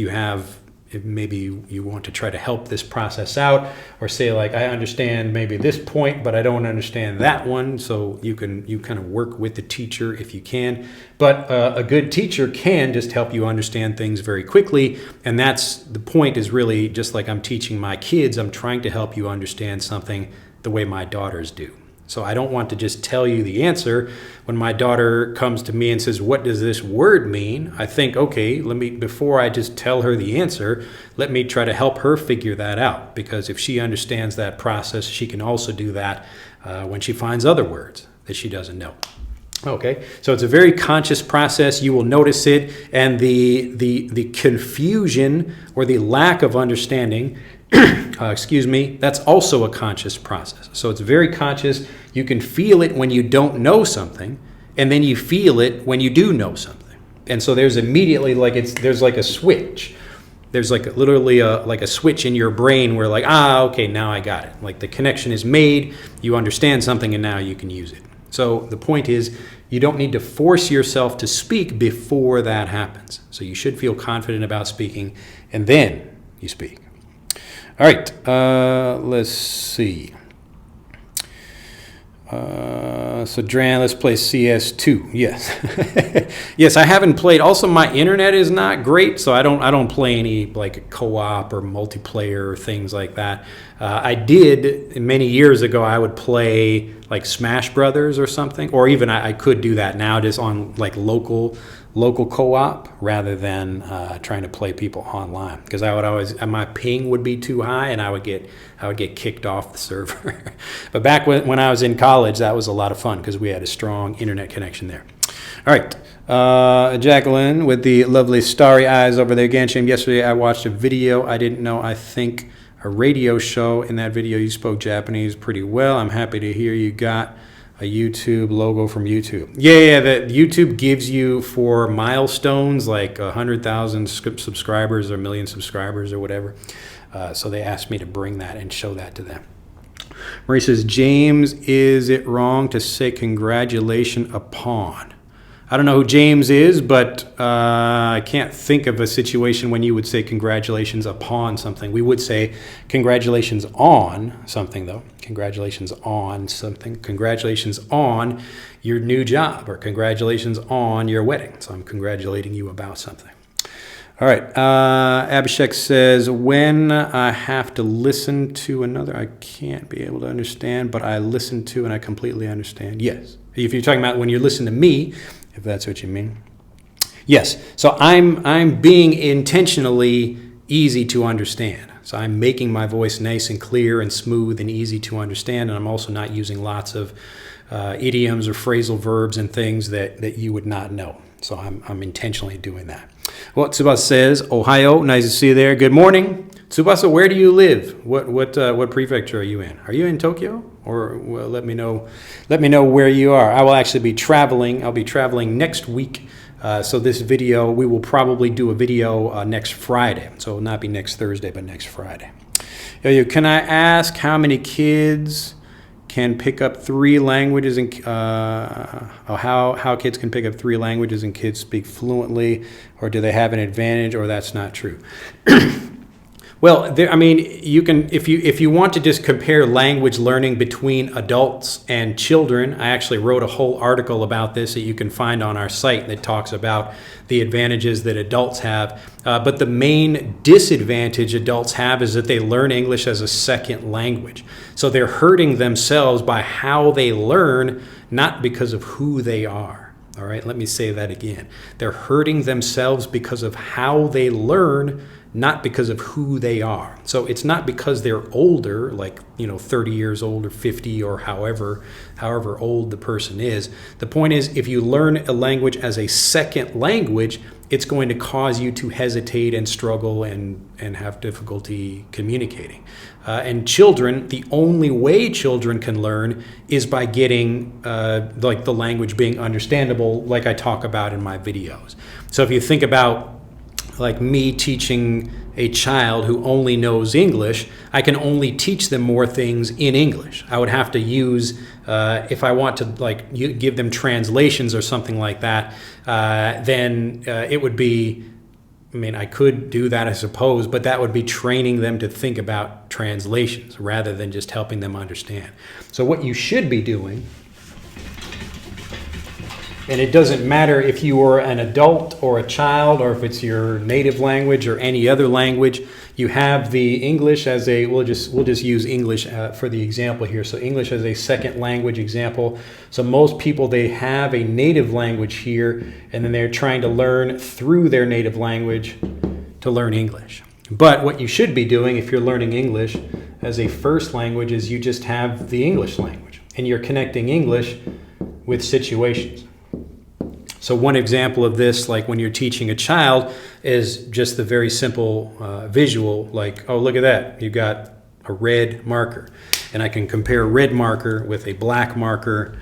maybe you want to try to help this process out, or say like, I understand maybe this point, but I don't understand that one. So you kind of work with the teacher if you can. But a good teacher can just help you understand things very quickly. And that's the point, is really just like I'm teaching my kids, I'm trying to help you understand something the way my daughters do. So I don't want to just tell you the answer. When my daughter comes to me and says, what does this word mean? I think, okay, before I just tell her the answer, let me try to help her figure that out. Because if she understands that process, she can also do that when she finds other words that she doesn't know. Okay, so it's a very conscious process. You will notice it, and the confusion or the lack of understanding that's also a conscious process. So it's very conscious. You can feel it when you don't know something, and then you feel it when you do know something. And so there's immediately there's like a switch. There's like literally a switch in your brain where like, okay, now I got it. Like the connection is made, you understand something, and now you can use it. So the point is, you don't need to force yourself to speak before that happens. So you should feel confident about speaking, and then you speak. All right, let's see. So Dran, let's play CS2. Yes, yes. I haven't played. Also, my internet is not great, so I don't play any like co-op or multiplayer or things like that. I did many years ago. I would play like Smash Brothers or something, or even I could do that now, just on like local co-op rather than trying to play people online, because I would always, my ping would be too high and I would get kicked off the server. But back when I was in college, that was a lot of fun because we had a strong internet connection there. All right, Jacqueline with the lovely starry eyes over there. Gansham, yesterday I watched a video I didn't know. I think a radio show. In that video you spoke Japanese pretty well. I'm happy to hear you got a YouTube logo from YouTube. Yeah, that YouTube gives you for milestones like 100,000 subscribers or 1 million subscribers or whatever. So they asked me to bring that and show that to them. Marie says, James, is it wrong to say congratulations upon? I don't know who James is, but I can't think of a situation when you would say congratulations upon something. We would say congratulations on something, though. Congratulations on something. Congratulations on your new job, or congratulations on your wedding. So I'm congratulating you about something. All right. Abhishek says, when I have to listen to another, I can't be able to understand, but I listen to and I completely understand. Yes. If you're talking about when you listen to me, if that's what you mean. Yes. So I'm being intentionally easy to understand. So I'm making my voice nice and clear and smooth and easy to understand. And I'm also not using lots of idioms or phrasal verbs and things that you would not know. So I'm intentionally doing that. Well, Tsubasa says, Ohio, nice to see you there. Good morning. Tsubasa, where do you live? What prefecture are you in? Are you in Tokyo? Or well, let me know where you are. I will actually be traveling. I'll be traveling next week. So this video, we will probably do a video next Friday. So it will not be next Thursday, but next Friday. Can I ask how many kids can pick up 3 languages and how kids can pick up 3 languages and kids speak fluently, or do they have an advantage, or that's not true? Well, you can, if you want to just compare language learning between adults and children. I actually wrote a whole article about this that you can find on our site that talks about the advantages that adults have. But the main disadvantage adults have is that they learn English as a second language. So they're hurting themselves by how they learn, not because of who they are. All right, let me say that again. They're hurting themselves because of how they learn, not because of who they are. So it's not because they're older, like 30 years old or 50 or however old the person is. The point is, if you learn a language as a second language, it's going to cause you to hesitate and struggle and have difficulty communicating. And children, the only way children can learn is by getting like the language being understandable, like I talk about in my videos. So if you think about like me teaching a child who only knows English, I can only teach them more things in English. I would have to use, if I want to like give them translations or something like that, then it would be, I could do that, I suppose, but that would be training them to think about translations rather than just helping them understand. So what you should be doing, and it doesn't matter if you are an adult or a child or if it's your native language or any other language, you have the English as a, we'll just use English for the example here. So English as a second language example. So most people, they have a native language here, and then they're trying to learn through their native language to learn English. But what you should be doing if you're learning English as a first language is you just have the English language, and you're connecting English with situations. So one example of this, like when you're teaching a child, is just the very simple visual, like, oh, look at that. You got a red marker. And I can compare a red marker with a black marker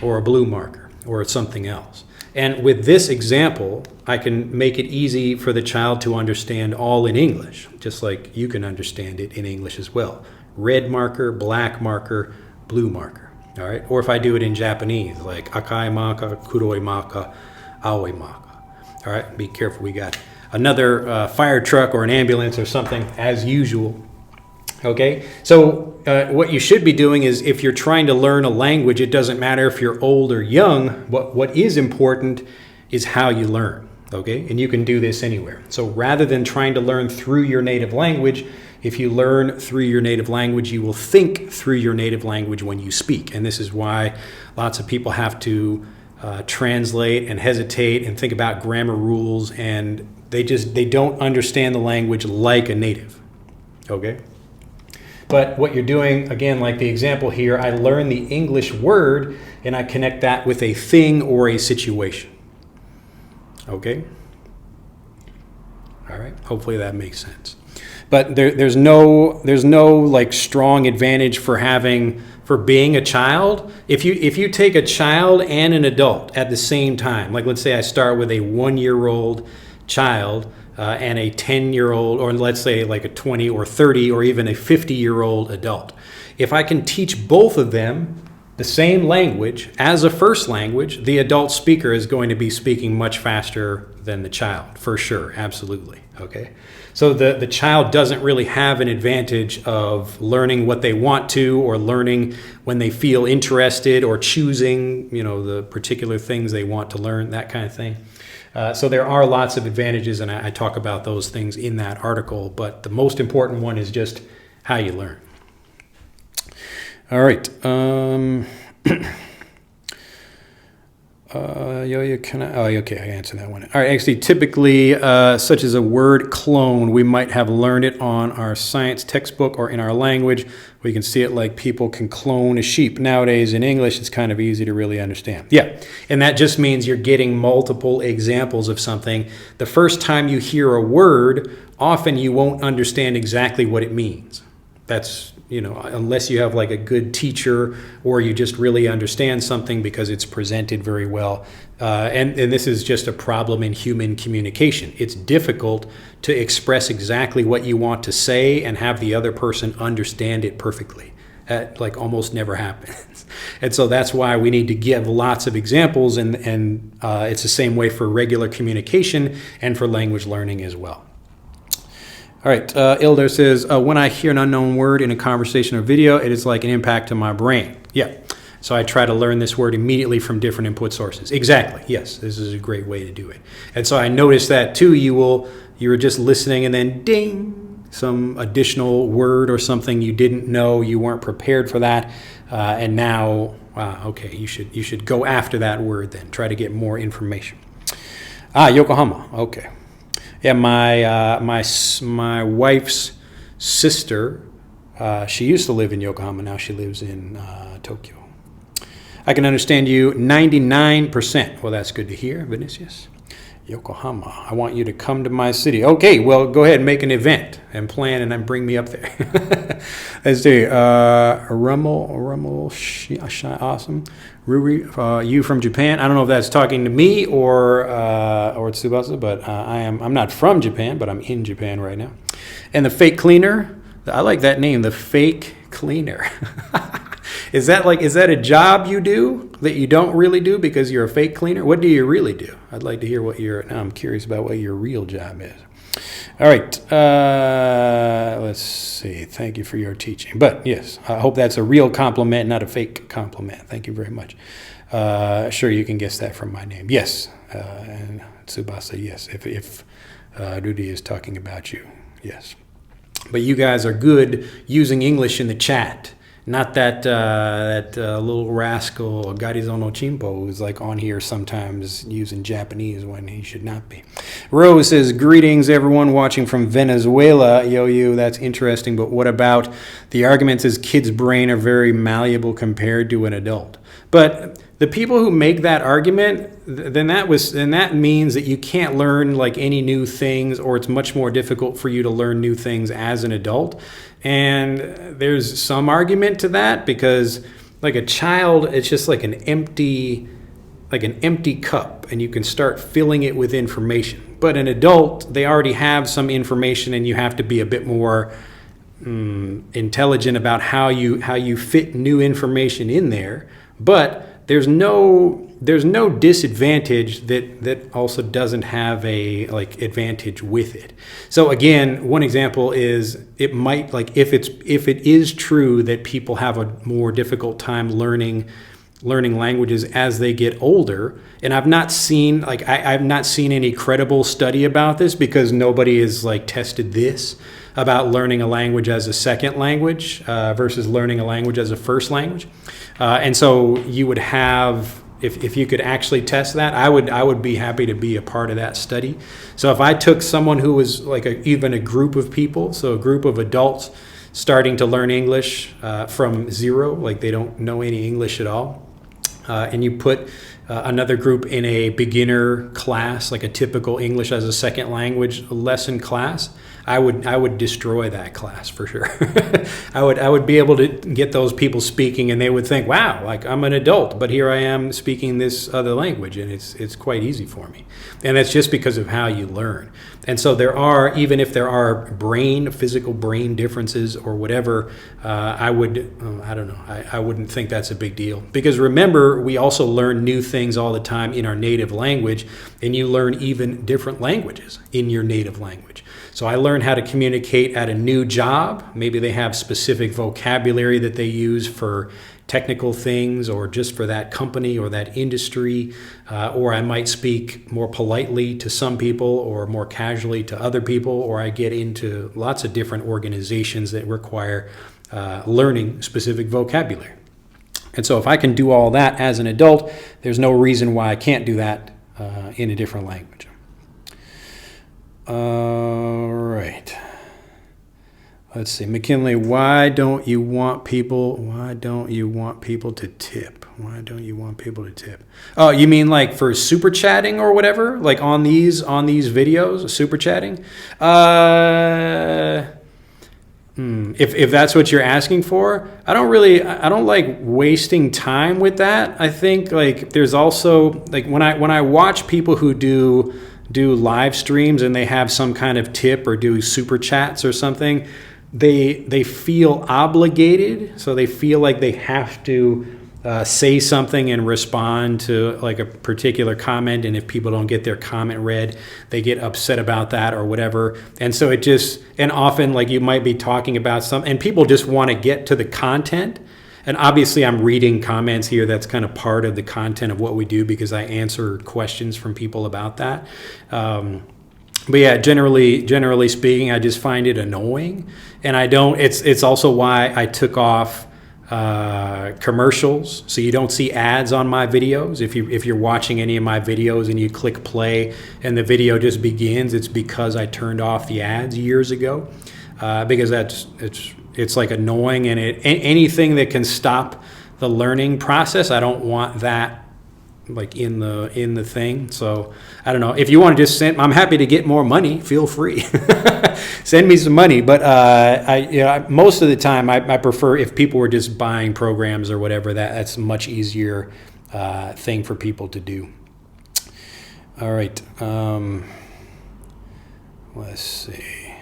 or a blue marker or something else. And with this example, I can make it easy for the child to understand all in English, just like you can understand it in English as well. Red marker, black marker, blue marker. All right, or if I do it in Japanese, like akai maka, kuroi maka, aoi maka. All right, be careful. We got another fire truck or an ambulance or something as usual. Okay, so what you should be doing is, if you're trying to learn a language, it doesn't matter if you're old or young. What is important is how you learn. Okay, and you can do this anywhere. So rather than trying to learn through your native language, if you learn through your native language, you will think through your native language when you speak. And this is why lots of people have to translate and hesitate and think about grammar rules, and they don't understand the language like a native. Okay? But what you're doing, again, like the example here, I learn the English word and I connect that with a thing or a situation. Okay? All right, hopefully that makes sense. But there's no like strong advantage for being a child. If you take a child and an adult at the same time, like let's say I start with a 1-year-old child and a 10-year-old, or let's say like a 20 or 30 or even a 50-year-old adult. If I can teach both of them the same language as a first language, the adult speaker is going to be speaking much faster than the child, for sure, absolutely. Okay, so the child doesn't really have an advantage of learning what they want to, or learning when they feel interested, or choosing, the particular things they want to learn, that kind of thing. So there are lots of advantages, and I talk about those things in that article, but the most important one is just how you learn. All right. Okay, I answered that one. All right, actually, typically, such as a word clone, we might have learned it on our science textbook or in our language. We can see it like people can clone a sheep. Nowadays, in English, it's kind of easy to really understand. Yeah, and that just means you're getting multiple examples of something. The first time you hear a word, often you won't understand exactly what it means. That's, unless you have like a good teacher, or you just really understand something because it's presented very well. And this is just a problem in human communication. It's difficult to express exactly what you want to say and have the other person understand it perfectly. That like almost never happens. And so that's why we need to give lots of examples, and it's the same way for regular communication and for language learning as well. All right, Ilder says, when I hear an unknown word in a conversation or video, it is like an impact to my brain. Yeah, so I try to learn this word immediately from different input sources. Exactly, yes, this is a great way to do it. And so I noticed that too, you were just listening and then ding, some additional word or something you didn't know, you weren't prepared for that, and now, okay, you should go after that word then, try to get more information. Yokohama, okay. Yeah, my wife's sister, she used to live in Yokohama. Now she lives in Tokyo. I can understand you 99%. Well, that's good to hear, Vinicius. Yokohama, I want you to come to my city. Okay, well, go ahead and make an event and plan and then bring me up there. Let's see. Rummel, awesome. Ruri, you from Japan. I don't know if that's talking to me or Tsubasa, but I'm not from Japan, but I'm in Japan right now. And the fake cleaner, I like that name, the fake cleaner. Is that a job you do that you don't really do because you're a fake cleaner? What do you really do? I'd like to hear now I'm curious about what your real job is. All right. Let's see. Thank you for your teaching. But yes, I hope that's a real compliment, not a fake compliment. Thank you very much. Sure, you can guess that from my name. Yes. And Tsubasa, yes. If Rudy is talking about you, yes. But you guys are good using English in the chat. Not that little rascal Garizono Chimpo who's like on here sometimes using Japanese when he should not be. Rose says, greetings everyone watching from Venezuela. Yo, you, that's interesting, but what about the arguments as kids' brain are very malleable compared to an adult? But the people who make that argument, then that means that you can't learn like any new things, or it's much more difficult for you to learn new things as an adult. And there's some argument to that because like a child, it's just like an empty cup and you can start filling it with information. But an adult, they already have some information and you have to be a bit more intelligent about how you fit new information in there. But there's no disadvantage that also doesn't have a like advantage with it. So again, one example is it might like if it is true that people have a more difficult time learning languages as they get older, and I've not seen any credible study about this because nobody has like tested this about learning a language as a second language versus learning a language as a first language. And so you would have, if you could actually test that, I would be happy to be a part of that study. So if I took someone who was like even a group of people, so a group of adults starting to learn English from zero, like they don't know any English at all, and you put another group in a beginner class, like a typical English as a second language lesson class, I would destroy that class for sure. I would be able to get those people speaking, and they would think, "Wow, like I'm an adult, but here I am speaking this other language, and it's quite easy for me." And that's just because of how you learn. And so even if there are physical brain differences or whatever, I wouldn't think that's a big deal. Because remember, we also learn new things all the time in our native language, and you learn even different languages in your native language. So I learned how to communicate at a new job. Maybe they have specific vocabulary that they use for technical things or just for that company or that industry, or I might speak more politely to some people or more casually to other people, or I get into lots of different organizations that require learning specific vocabulary. And so if I can do all that as an adult, there's no reason why I can't do that in a different language. All right. Let's see. McKinley, why don't you want people to tip? Why don't you want people to tip? Oh, you mean like for super chatting or whatever? Like on these videos, super chatting? If that's what you're asking for, I don't like wasting time with that. I think like there's also like when I watch people who do live streams and they have some kind of tip or do super chats or something, they feel obligated, so they feel like they have to say something and respond to like a particular comment, and if people don't get their comment read, they get upset about that or whatever. And so and often like you might be talking about something and people just want to get to the content. And obviously I'm reading comments here. That's kind of part of the content of what we do because I answer questions from people about that. But yeah, generally speaking, I just find it annoying. And it's also why I took off commercials, so you don't see ads on my videos. If you're watching any of my videos and you click play and the video just begins, it's because I turned off the ads years ago, because it's like annoying, and anything that can stop the learning process, I don't want that like in the thing. So I don't know, if you want to just send, I'm happy to get more money, feel free. Send me some money, but most of the time I prefer if people were just buying programs or whatever, that's a much easier thing for people to do. All right, let's see.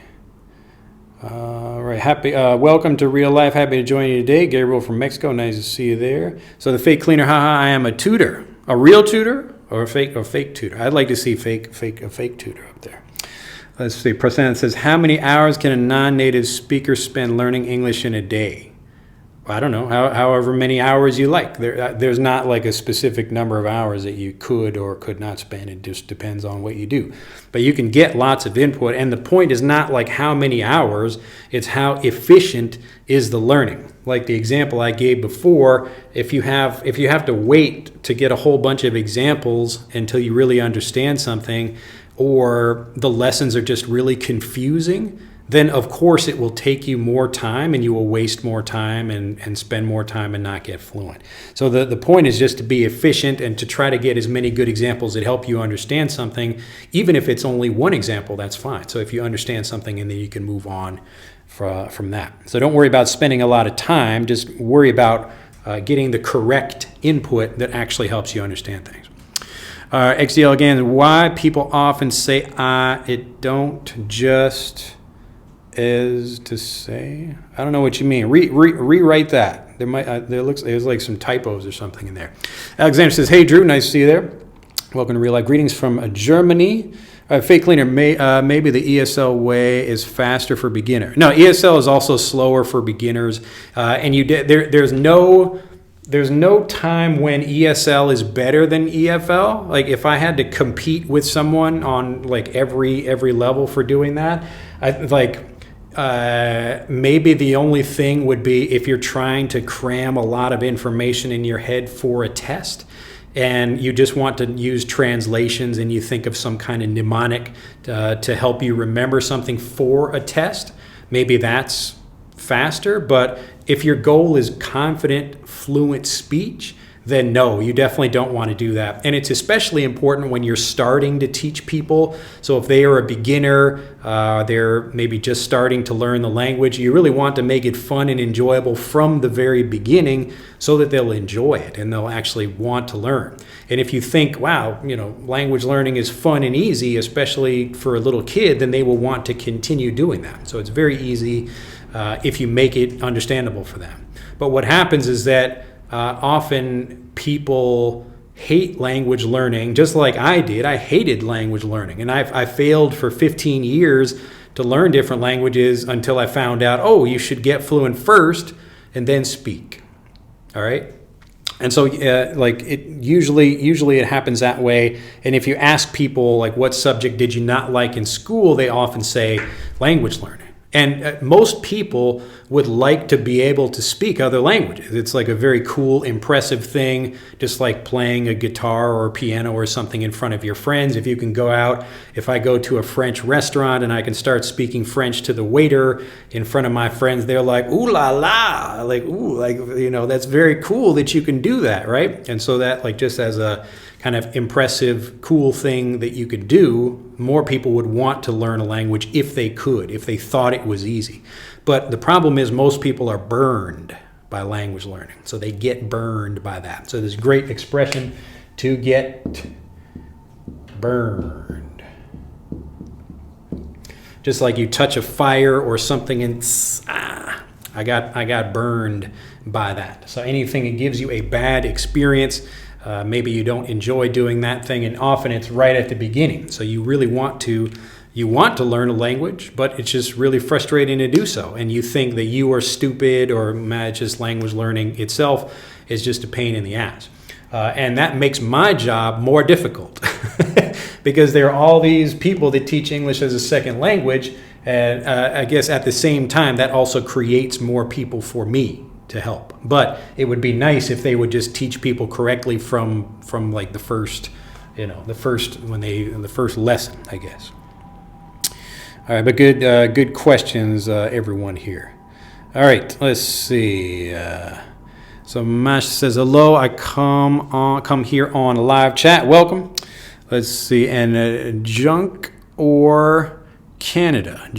All right, welcome to Real Life. Happy to join you today. Gabriel from Mexico, nice to see you there. So the fake cleaner, haha, I am a tutor. A real tutor or a fake tutor? I'd like to see a fake tutor up there. Let's see. Prasanth says, how many hours can a non-native speaker spend learning English in a day? Well, I don't know. However many hours you like. There's not like a specific number of hours that you could or could not spend. It just depends on what you do. But you can get lots of input, and the point is not like how many hours, it's how efficient is the learning. Like the example I gave before, if you have to wait to get a whole bunch of examples until you really understand something, or the lessons are just really confusing, then of course it will take you more time and you will waste more time and spend more time and not get fluent. So the point is just to be efficient and to try to get as many good examples that help you understand something. Even if it's only one example, that's fine. So if you understand something, and then you can move on from that. So don't worry about spending a lot of time, just worry about getting the correct input that actually helps you understand things. XDL again, why people often say it don't just is to say, I don't know what you mean. Rewrite that. There's like some typos or something in there. Alexander says, hey Drew, nice to see you there. Welcome to Real Life. Greetings from Germany. Fake cleaner, maybe the ESL way is faster for beginner. No, ESL is also slower for beginners, and there's no time when ESL is better than EFL. Like if I had to compete with someone on like every level for doing that, maybe the only thing would be if you're trying to cram a lot of information in your head for a test, and you just want to use translations and you think of some kind of mnemonic to help you remember something for a test, maybe that's faster. But if your goal is confident, fluent speech, then no, you definitely don't want to do that. And it's especially important when you're starting to teach people. So if they are a beginner, they're maybe just starting to learn the language, you really want to make it fun and enjoyable from the very beginning so that they'll enjoy it and they'll actually want to learn. And if you think, wow, language learning is fun and easy, especially for a little kid, then they will want to continue doing that. So it's very easy if you make it understandable for them. But what happens is that often people hate language learning, just like I did. I hated language learning, and I failed for 15 years to learn different languages until I found out, oh, you should get fluent first and then speak. All right? And so usually it happens that way. And if you ask people, like, what subject did you not like in school, they often say language learning. And most people would like to be able to speak other languages. It's like a very cool, impressive thing, just like playing a guitar or piano or something in front of your friends. If you can go out, if I go to a French restaurant and I can start speaking French to the waiter in front of my friends, they're like, ooh la la, like, ooh, like, that's very cool that you can do that, right? And so that, like, just as a kind of impressive, cool thing that you could do, more people would want to learn a language if they could, if they thought it was easy. But the problem is most people are burned by language learning. So they get burned by that. So there's a great expression, to get burned. Just like you touch a fire or something and I got burned by that. So anything that gives you a bad experience, maybe you don't enjoy doing that thing, and often it's right at the beginning. So you really want to learn a language, but it's just really frustrating to do so. And you think that you are stupid, or just language learning itself is just a pain in the ass. And that makes my job more difficult because there are all these people that teach English as a second language. And I guess at the same time, that also creates more people for me. to help. But it would be nice if they would just teach people correctly from like the first, the first lesson, I guess. All right, but good questions, everyone here. All right, let's see. So Mash says, hello, I come here on live chat. Welcome. Let's see, and Junk or Canada.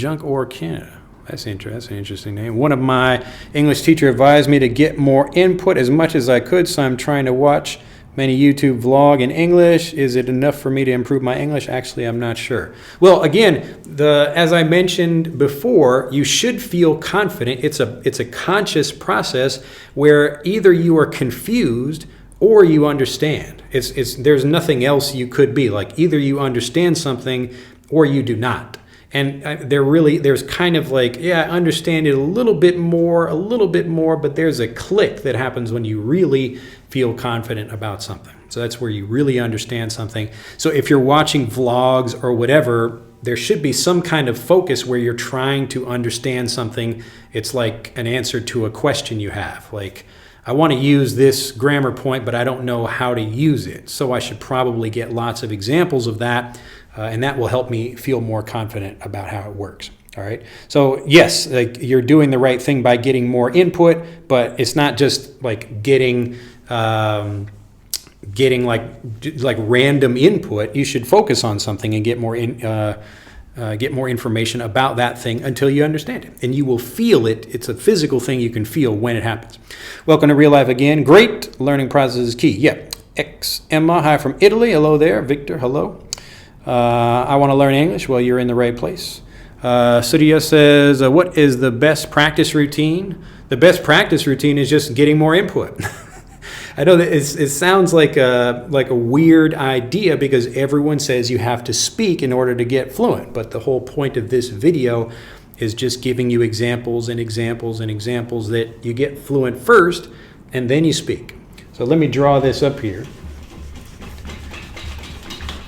That's an interesting name. One of my English teacher advised me to get more input as much as I could, so I'm trying to watch many YouTube vlog in English. Is it enough for me to improve my English? Actually, I'm not sure. Well, again, as I mentioned before, you should feel confident. It's a conscious process where either you are confused or you understand. There's nothing else you could be. Like either you understand something or you do not. And there's kind of like, I understand it a little bit more, but there's a click that happens when you really feel confident about something. So that's where you really understand something. So if you're watching vlogs or whatever, there should be some kind of focus where you're trying to understand something. It's like an answer to a question you have. Like, I want to use this grammar point, but I don't know how to use it. So I should probably get lots of examples of that. And that will help me feel more confident about how it works. All right. So yes, like you're doing the right thing by getting more input, but it's not just like getting like random input. You should focus on something and get more information about that thing until you understand it, and you will feel it. It's a physical thing you can feel when it happens. Welcome to Real Life again. Great learning process is key. Yeah. Emma, hi from Italy. Hello there. Victor, hello. I want to learn English. Well, you're in the right place. Surya says, what is the best practice routine? The best practice routine is just getting more input. I know that it sounds like a weird idea because everyone says you have to speak in order to get fluent. But the whole point of this video is just giving you examples and examples and examples that you get fluent first and then you speak. So let me draw this up here.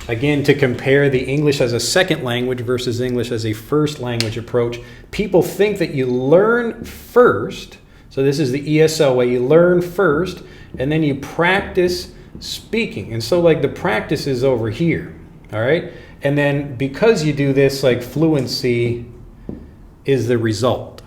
Again, to compare the English as a second language versus English as a first language approach, people think that you learn first. So this is the ESL way. You learn first, and then you practice speaking. And so like the practice is over here, all right? And then because you do this, like fluency is the result.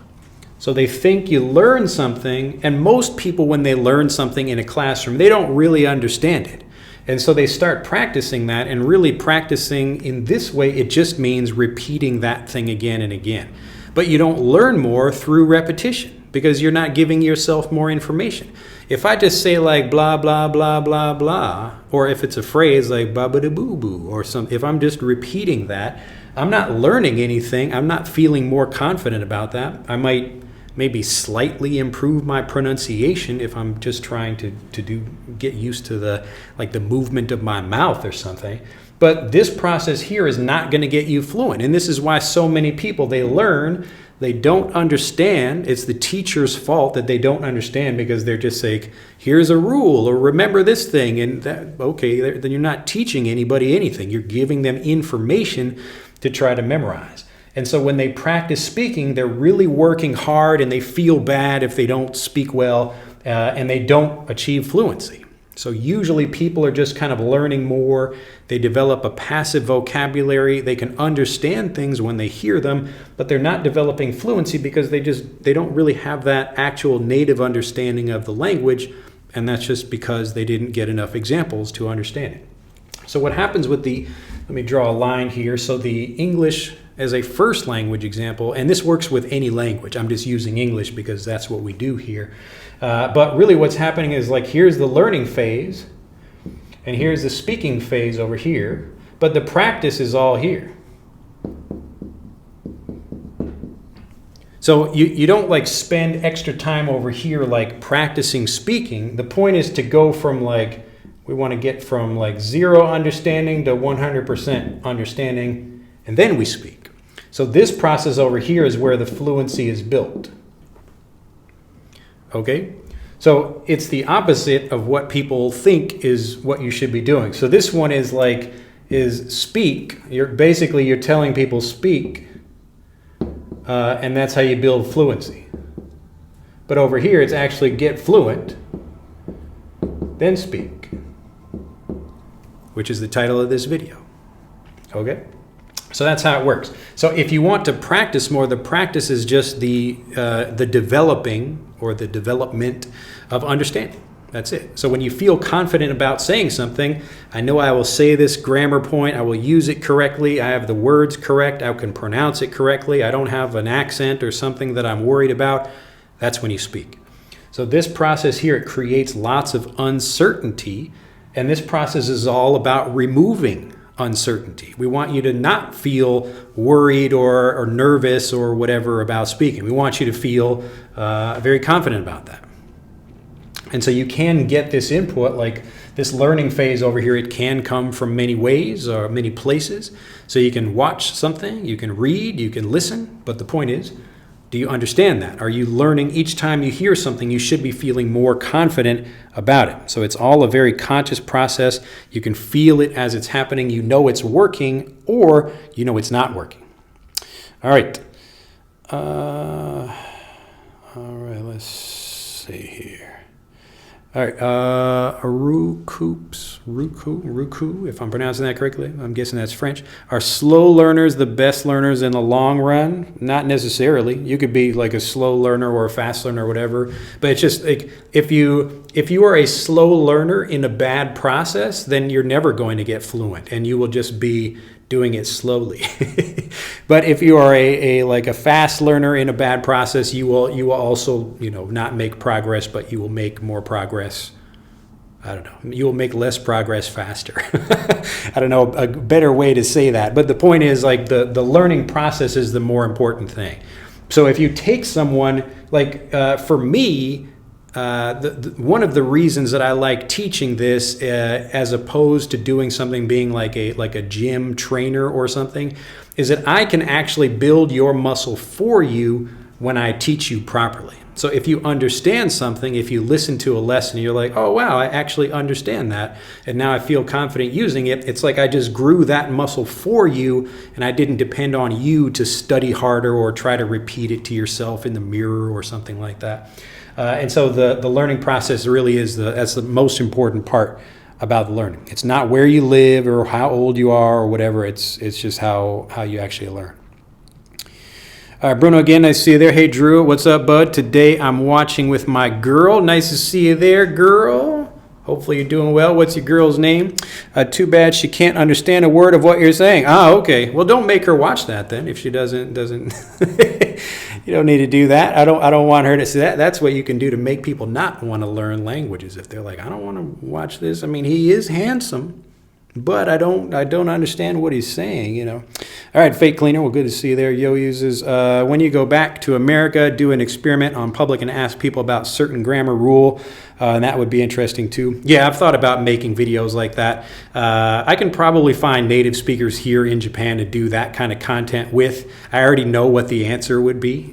So they think you learn something, and most people when they learn something in a classroom, they don't really understand it. And so they start practicing that, and really practicing in this way, it just means repeating that thing again and again. But you don't learn more through repetition because you're not giving yourself more information. If I just say like blah, blah, blah, blah, blah, or if it's a phrase like ba-ba-da-boo-boo or something, if I'm just repeating that, I'm not learning anything. I'm not feeling more confident about that. I might maybe slightly improve my pronunciation if I'm just trying to get used to the movement of my mouth or something. But this process here is not going to get you fluent. And this is why so many people, they learn, they don't understand. It's the teacher's fault that they don't understand because they're just like, here's a rule or remember this thing. And that, okay, then you're not teaching anybody anything. You're giving them information to try to memorize. And so when they practice speaking, they're really working hard and they feel bad if they don't speak well and they don't achieve fluency. So usually people are just kind of learning more. They develop a passive vocabulary. They can understand things when they hear them, but they're not developing fluency because they don't really have that actual native understanding of the language. And that's just because they didn't get enough examples to understand it. So what happens with let me draw a line here. So the English as a first language example, and this works with any language. I'm just using English because that's what we do here. But really what's happening is like, here's the learning phase, and here's the speaking phase over here, but the practice is all here. So you don't like spend extra time over here like practicing speaking. The point is to go from like, we want to get from like 0 understanding to 100% understanding, and then we speak. So this process over here is where the fluency is built. Okay? So it's the opposite of what people think is what you should be doing. So this one is speak. You're telling people speak, and that's how you build fluency. But over here, it's actually get fluent, then speak, which is the title of this video. Okay? So that's how it works. So if you want to practice more, the practice is just the developing or the development of understanding. That's it. So when you feel confident about saying something, I know I will say this grammar point, I will use it correctly, I have the words correct, I can pronounce it correctly, I don't have an accent or something that I'm worried about, that's when you speak. So this process here, it creates lots of uncertainty, and this process is all about removing uncertainty. We want you to not feel worried or nervous or whatever about speaking. We want you to feel very confident about that. And so you can get this input, like this learning phase over here, it can come from many ways or many places. So you can watch something, you can read, you can listen, but the point is, do you understand that? Are you learning each time you hear something, you should be feeling more confident about it. So it's all a very conscious process. You can feel it as it's happening. You know it's working or you know it's not working. All right. All right, let's see here. All right, Ruku, if I'm pronouncing that correctly, I'm guessing that's French. Are slow learners the best learners in the long run? Not necessarily. You could be like a slow learner or a fast learner or whatever. But it's just like if you are a slow learner in a bad process, then you're never going to get fluent, and you will just be doing it slowly. But if you are a fast learner in a bad process, you will also, not make progress, but you will make more progress. I don't know. You will make less progress faster. I don't know a better way to say that. But the point is, like, the learning process is the more important thing. So if you take someone, for me, one of the reasons that I like teaching this as opposed to doing something being like a gym trainer or something is that I can actually build your muscle for you when I teach you properly. So if you understand something, if you listen to a lesson, you're like, oh, wow, I actually understand that. And now I feel confident using it. It's like I just grew that muscle for you, and I didn't depend on you to study harder or try to repeat it to yourself in the mirror or something like that. And so the learning process really that's the most important part about the learning. It's not where you live or how old you are or whatever. It's just how you actually learn. All right, Bruno, again, nice to see you there. Hey, Drew, what's up, bud? Today I'm watching with my girl. Nice to see you there, girl. Hopefully you're doing well. What's your girl's name? Too bad she can't understand a word of what you're saying. Okay. Well, don't make her watch that then. If she doesn't. You don't need to do that. I don't want her to see that. That's what you can do to make people not want to learn languages. If they're like, I don't want to watch this. I mean, he is handsome, but I don't understand what he's saying, All right, Fake Cleaner, well, good to see you there. Yo uses, when you go back to America, do an experiment on public and ask people about certain grammar rule, and that would be interesting too. Yeah, I've thought about making videos like that. I can probably find native speakers here in Japan to do that kind of content with. I already know what the answer would be.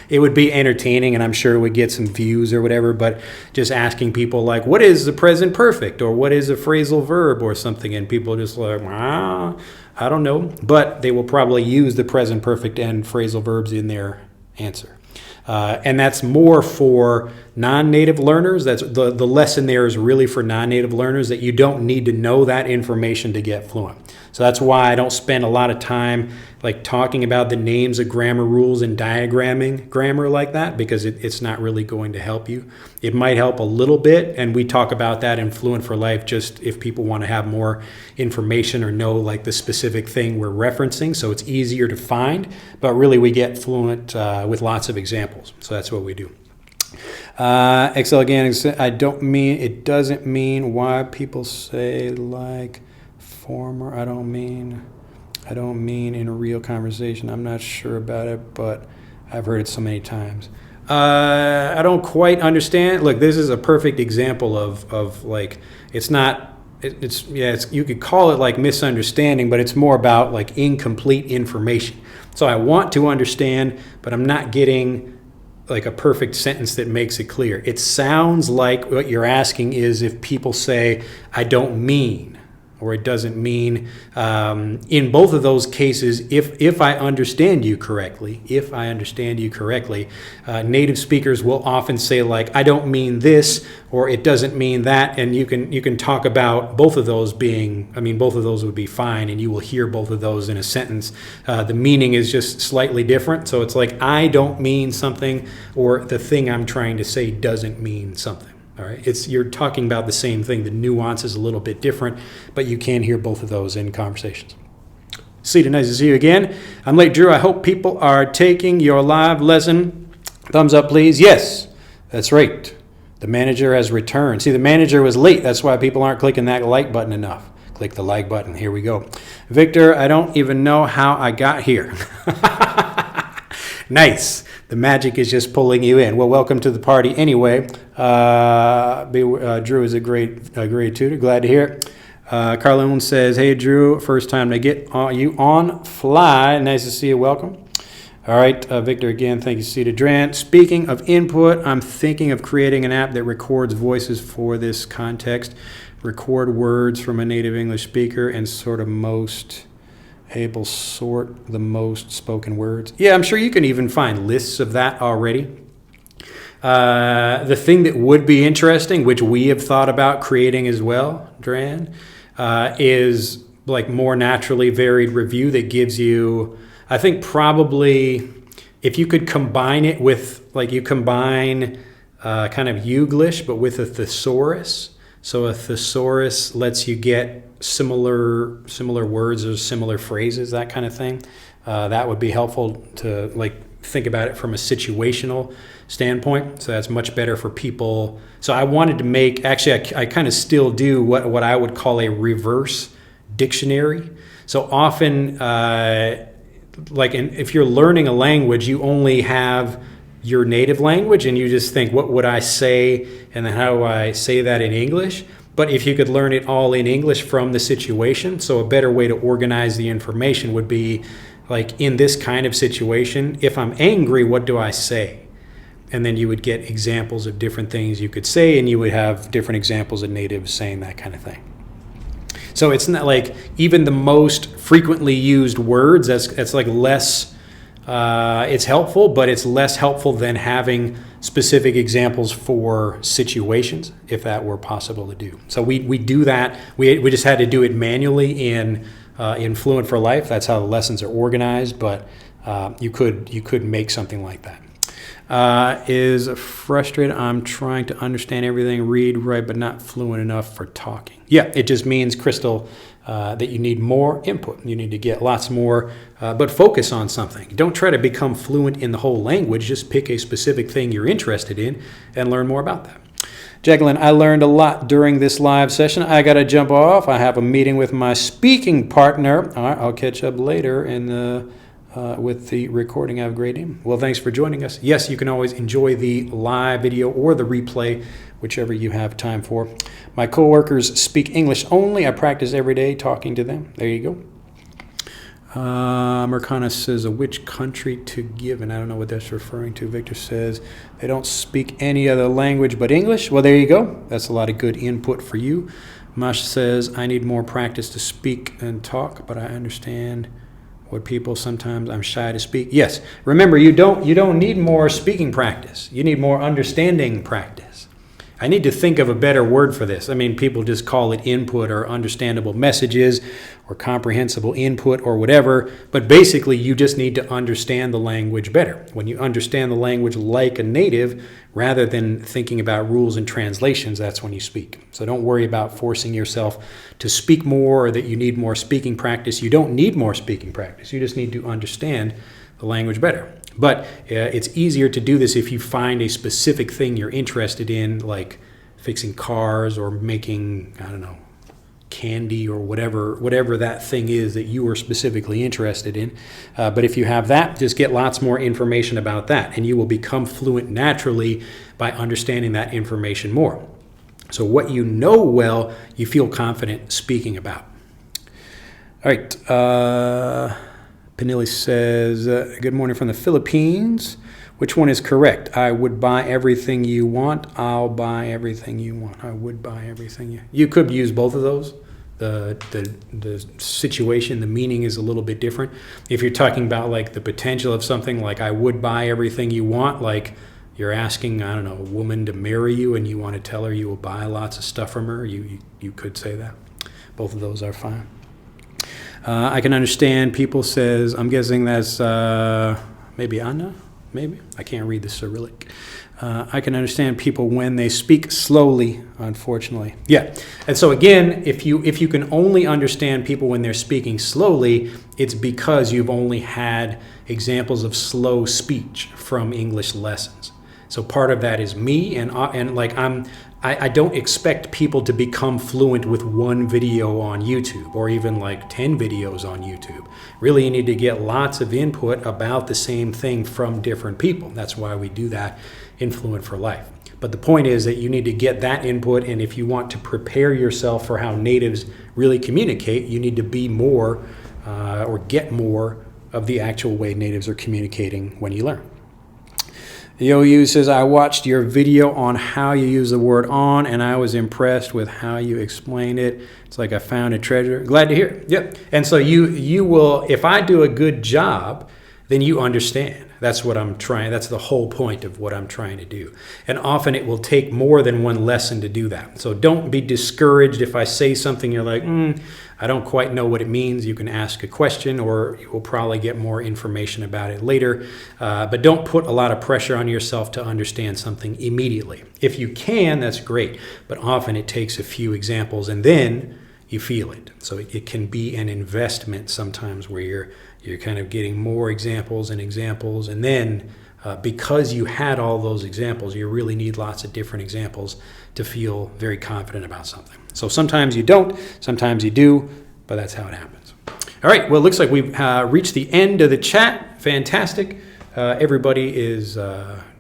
It would be entertaining, and I'm sure it would get some views or whatever, but just asking people like, what is the present perfect, or what is a phrasal verb or something, and people just like, I don't know, but they will probably use the present perfect and phrasal verbs in their answer. And that's more for non-native learners. That's the lesson there is really for non-native learners, that you don't need to know that information to get fluent. So that's why I don't spend a lot of time talking about the names of grammar rules and diagramming grammar like that, because it's not really going to help you. It might help a little bit, and we talk about that in Fluent for Life, just if people want to have more information or know the specific thing we're referencing, so it's easier to find. But really, we get fluent with lots of examples, so that's what we do. Excel again, it doesn't mean why people say former, I don't mean in a real conversation. I'm not sure about it, but I've heard it so many times. I don't quite understand. Look, this is a perfect example of it's not, you could call it misunderstanding, but it's more about incomplete information. So I want to understand, but I'm not getting a perfect sentence that makes it clear. It sounds like what you're asking is if people say, I don't mean, or it doesn't mean, in both of those cases, if I understand you correctly, native speakers will often say like, I don't mean this, or it doesn't mean that, and you can talk about both of those both of those would be fine, and you will hear both of those in a sentence. The meaning is just slightly different, so it's like, I don't mean something, or the thing I'm trying to say doesn't mean something. All right, you're talking about the same thing. The nuance is a little bit different, but you can hear both of those in conversations. Cedar, nice to see you again. I'm late, Drew. I hope people are taking your live lesson. Thumbs up, please. Yes, that's right. The manager has returned. See, the manager was late. That's why people aren't clicking that like button enough. Click the like button. Here we go. Victor, I don't even know how I got here. Nice. The magic is just pulling you in. Well, welcome to the party anyway. Drew is a great tutor. Glad to hear it. Carlone says, hey, Drew, first time to get you on Fly. Nice to see you. Welcome. All right, Victor, again, thank you, Cedar Drant. Speaking of input, I'm thinking of creating an app that records voices for this context, record words from a native English speaker, and sort the most spoken words. Yeah, I'm sure you can even find lists of that already. The thing that would be interesting, which we have thought about creating as well, Dran, is like more naturally varied review that gives you, I think probably if you could combine it with, like you combine kind of Youglish, but with a thesaurus. So a thesaurus lets you get similar words or similar phrases, that kind of thing. That would be helpful to like think about it from a situational standpoint. So that's much better for people. So I wanted to make, actually I kind of still do what I would call a reverse dictionary. So often, if you're learning a language, you only have your native language and you just think, what would I say? And then how do I say that in English? But if you could learn it all in English from the situation, so a better way to organize the information would be like, in this kind of situation, if I'm angry, what do I say? And then you would get examples of different things you could say, and you would have different examples of natives saying that kind of thing. So it's not like even the most frequently used words, that's like less, it's helpful, but it's less helpful than having specific examples for situations, if that were possible to do. So we do that. We just had to do it manually in Fluent for Life. That's how the lessons are organized, but you could make something like that. Is frustrated. I'm trying to understand everything, read, write, but not fluent enough for talking. Yeah, it just means, Crystal, that you need more input. You need to get lots more, but focus on something. Don't try to become fluent in the whole language. Just pick a specific thing you're interested in and learn more about that. Jacqueline, I learned a lot during this live session. I got to jump off. I have a meeting with my speaking partner. All right, I'll catch up later with the recording. Have a great day. Well, thanks for joining us. Yes, you can always enjoy the live video or the replay, whichever you have time for. My coworkers speak English only. I practice every day talking to them. There you go. Mercana says, which country to give? And I don't know what that's referring to. Victor says, they don't speak any other language but English. Well, there you go. That's a lot of good input for you. Mash says, I need more practice to speak and talk, but I understand what people sometimes, I'm shy to speak. Yes, remember, you don't need more speaking practice. You need more understanding practice. I need to think of a better word for this. I mean, people just call it input or understandable messages or comprehensible input or whatever, but basically you just need to understand the language better. When you understand the language like a native, rather than thinking about rules and translations, that's when you speak. So don't worry about forcing yourself to speak more or that you need more speaking practice. You don't need more speaking practice. You just need to understand the language better. But it's easier to do this if you find a specific thing you're interested in, like fixing cars or making, I don't know, candy or whatever that thing is that you are specifically interested in. But if you have that, just get lots more information about that, and you will become fluent naturally by understanding that information more. So what you know well, you feel confident speaking about. All right. Panili says, good morning from the Philippines. Which one is correct? I would buy everything you want. I'll buy everything you want. I would buy everything you could use both of those. the situation, the meaning is a little bit different. If you're talking about like the potential of something like I would buy everything you want, like you're asking, I don't know, a woman to marry you and you want to tell her you will buy lots of stuff from her, you could say that. Both of those are fine. I can understand people says, I'm guessing that's maybe Anna, maybe? I can't read the Cyrillic. I can understand people when they speak slowly, unfortunately. Yeah, and so again, if you can only understand people when they're speaking slowly, it's because you've only had examples of slow speech from English lessons. So part of that is me, and like I don't expect people to become fluent with one video on YouTube or even like 10 videos on YouTube. Really, you need to get lots of input about the same thing from different people. That's why we do that in Fluent for Life. But the point is that you need to get that input, and if you want to prepare yourself for how natives really communicate, you need to be more or get more of the actual way natives are communicating when you learn. Yo-Yu says, I watched your video on how you use the word on, and I was impressed with how you explained it. It's like I found a treasure. Glad to hear it. Yep. And so you will, if I do a good job, then you understand. That's what I'm trying. That's the whole point of what I'm trying to do. And often it will take more than one lesson to do that. So don't be discouraged if I say something you're like, I don't quite know what it means. You can ask a question, or you will probably get more information about it later. But don't put a lot of pressure on yourself to understand something immediately. If you can, that's great. But often it takes a few examples and then you feel it. So it can be an investment sometimes where you're kind of getting more examples, and then because you had all those examples, you really need lots of different examples to feel very confident about something. So sometimes you don't, sometimes you do, but that's how it happens. All right, well, it looks like we've reached the end of the chat. Fantastic. Everybody is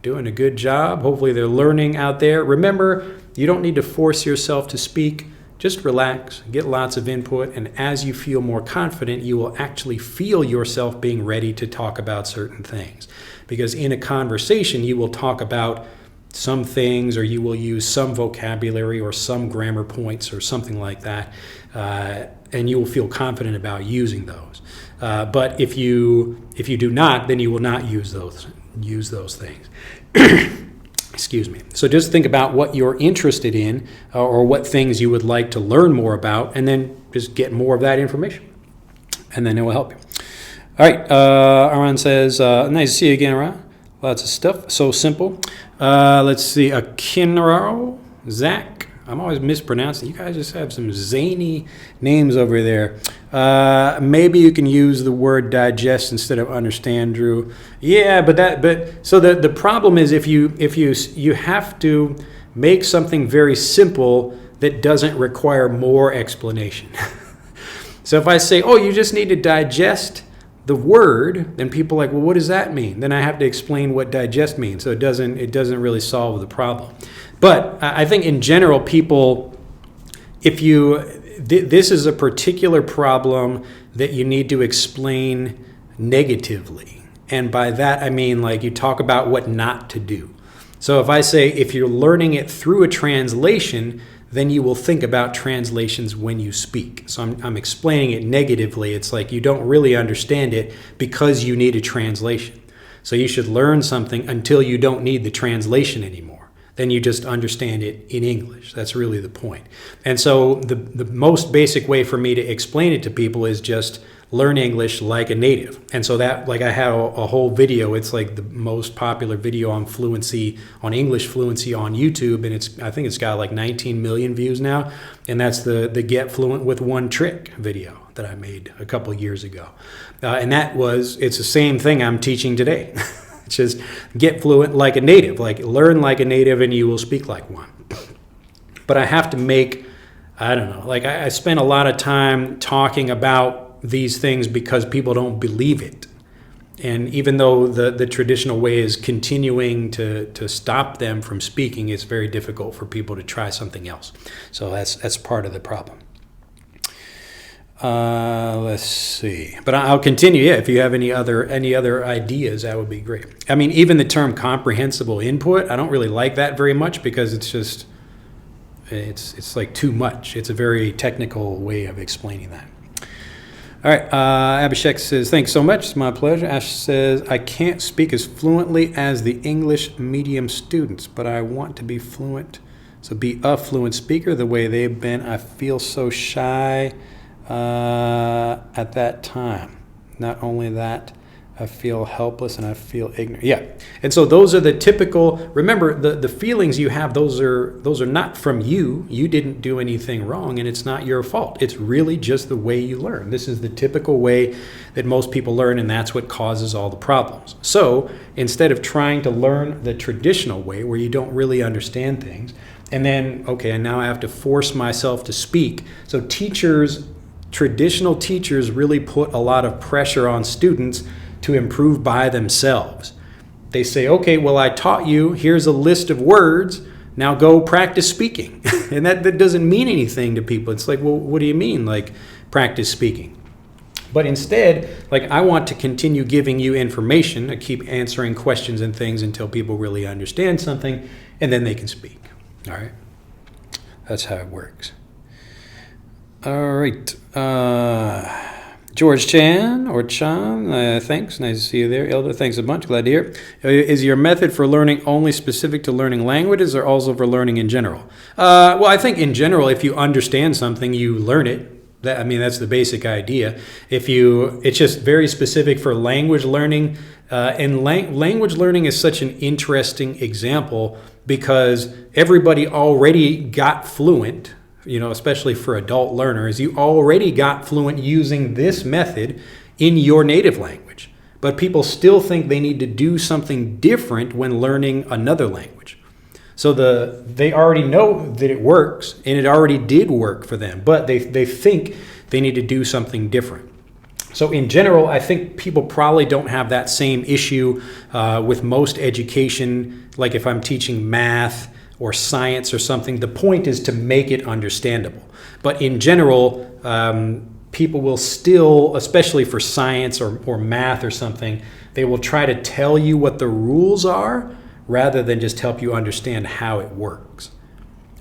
doing a good job. Hopefully they're learning out there. Remember, you don't need to force yourself to speak. Just relax, get lots of input, and as you feel more confident, you will actually feel yourself being ready to talk about certain things. Because in a conversation, you will talk about some things, or you will use some vocabulary or some grammar points or something like that, and you will feel confident about using those. But if you do not, then you will not use those things. Excuse me. So just think about what you're interested in, or what things you would like to learn more about, and then just get more of that information, and then it will help you. All right. Aran says, nice to see you again, Aran. Lots of stuff. So simple. Let's see. Akinraro, Zach. I'm always mispronouncing. You guys just have some zany names over there. Maybe you can use the word digest instead of understand, Drew. Yeah, but so the problem is if you have to make something very simple that doesn't require more explanation. So if I say, oh, you just need to digest the word, then people are like, well, what does that mean? Then I have to explain what digest means. So it doesn't really solve the problem. But I think in general, people, this is a particular problem that you need to explain negatively. And by that, I mean, like, you talk about what not to do. So if I say, if you're learning it through a translation, then you will think about translations when you speak. So I'm explaining it negatively. It's like you don't really understand it because you need a translation. So you should learn something until you don't need the translation anymore. Then you just understand it in English. That's really the point. And so the most basic way for me to explain it to people is just learn English like a native. And so that, like, I had a whole video. It's like the most popular video on fluency, on English fluency on YouTube. And I think it's got like 19 million views now. And that's the Get Fluent with One Trick video that I made a couple years ago. And it's the same thing I'm teaching today. It's just get fluent like a native, like learn like a native and you will speak like one. But I have to make, I don't know, like I spend a lot of time talking about these things because people don't believe it. And even though the traditional way is continuing to stop them from speaking, it's very difficult for people to try something else. So that's part of the problem. Let's see. But I'll continue. Yeah, if you have any other ideas, that would be great. I mean, even the term comprehensible input, I don't really like that very much because it's just, it's like too much. It's a very technical way of explaining that. All right, Abhishek says, thanks so much. It's my pleasure. Ash says, I can't speak as fluently as the English medium students, but I want to be fluent. So be a fluent speaker the way they've been. I feel so shy at that time. Not only that, I feel helpless and I feel ignorant. Yeah, and so those are the typical, remember, the feelings you have, those are not from you. You didn't do anything wrong, and it's not your fault. It's really just the way you learn. This is the typical way that most people learn, and that's what causes all the problems. So instead of trying to learn the traditional way where you don't really understand things, and then, okay, and now I have to force myself to speak. So traditional teachers really put a lot of pressure on students to improve by themselves. They say, okay, well, I taught you, here's a list of words, now go practice speaking. And that doesn't mean anything to people. It's like, well, what do you mean, like, practice speaking? But instead, like, I want to continue giving you information. I keep answering questions and things until people really understand something, and then they can speak. All right? That's how it works. All right. George Chan or Chan, thanks. Nice to see you there. Elder, thanks a bunch. Glad to hear. Is your method for learning only specific to learning languages or also for learning in general? Well, I think in general, if you understand something, you learn it. That's the basic idea. It's just very specific for language learning. And language learning is such an interesting example because everybody already got fluent. Especially for adult learners, you already got fluent using this method in your native language. But people still think they need to do something different when learning another language. So they already know that it works, and it already did work for them, but they think they need to do something different. So in general, I think people probably don't have that same issue with most education, like if I'm teaching math or science or something. The point is to make it understandable. But in general, people will still, especially for science or math or something, they will try to tell you what the rules are rather than just help you understand how it works.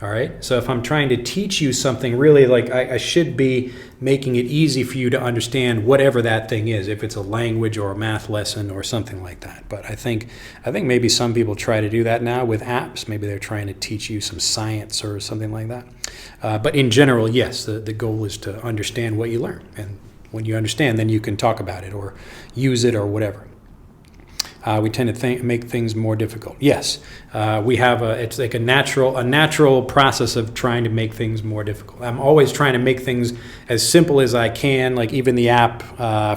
All right? So if I'm trying to teach you something, really, like I should be making it easy for you to understand whatever that thing is, if it's a language or a math lesson or something like that. But I think maybe some people try to do that now with apps. Maybe they're trying to teach you some science or something like that. But in general, yes, the goal is to understand what you learn. And when you understand, then you can talk about it or use it or whatever. We tend to make things more difficult. Yes, we have it's like a natural process of trying to make things more difficult. I'm always trying to make things as simple as I can. Like even the app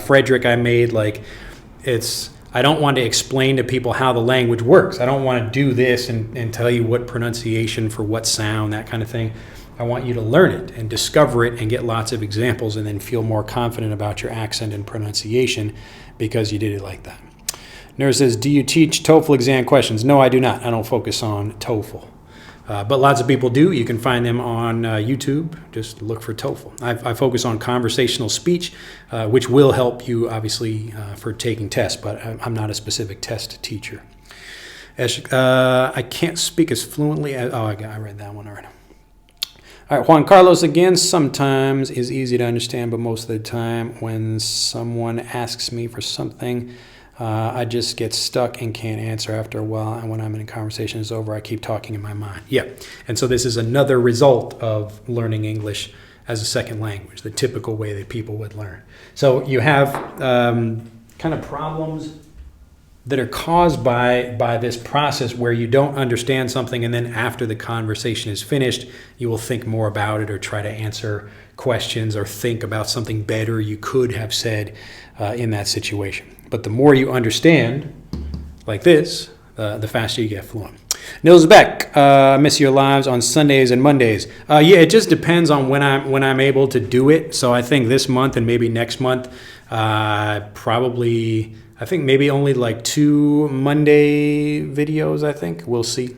Frederick I made, I don't want to explain to people how the language works. I don't want to do this and tell you what pronunciation for what sound, that kind of thing. I want you to learn it and discover it and get lots of examples and then feel more confident about your accent and pronunciation because you did it like that. Nurse says, do you teach TOEFL exam questions? No, I do not. I don't focus on TOEFL. But lots of people do. You can find them on YouTube. Just look for TOEFL. I focus on conversational speech, which will help you, obviously, for taking tests, but I'm not a specific test teacher. I can't speak as fluently as... I read that one already. All right, Juan Carlos again. Sometimes is easy to understand, but most of the time when someone asks me for something... I just get stuck and can't answer after a while, and when I'm in a conversation is over, I keep talking in my mind. Yeah, and so this is another result of learning English as a second language, the typical way that people would learn. So you have kind of problems that are caused by this process where you don't understand something, and then after the conversation is finished, you will think more about it or try to answer questions or think about something better you could have said in that situation. But the more you understand, like this, the faster you get fluent. Nils Beck, miss your lives on Sundays and Mondays. Yeah, it just depends on when I'm able to do it. So I think this month and maybe next month, I think maybe only like 2 Monday videos. I think we'll see.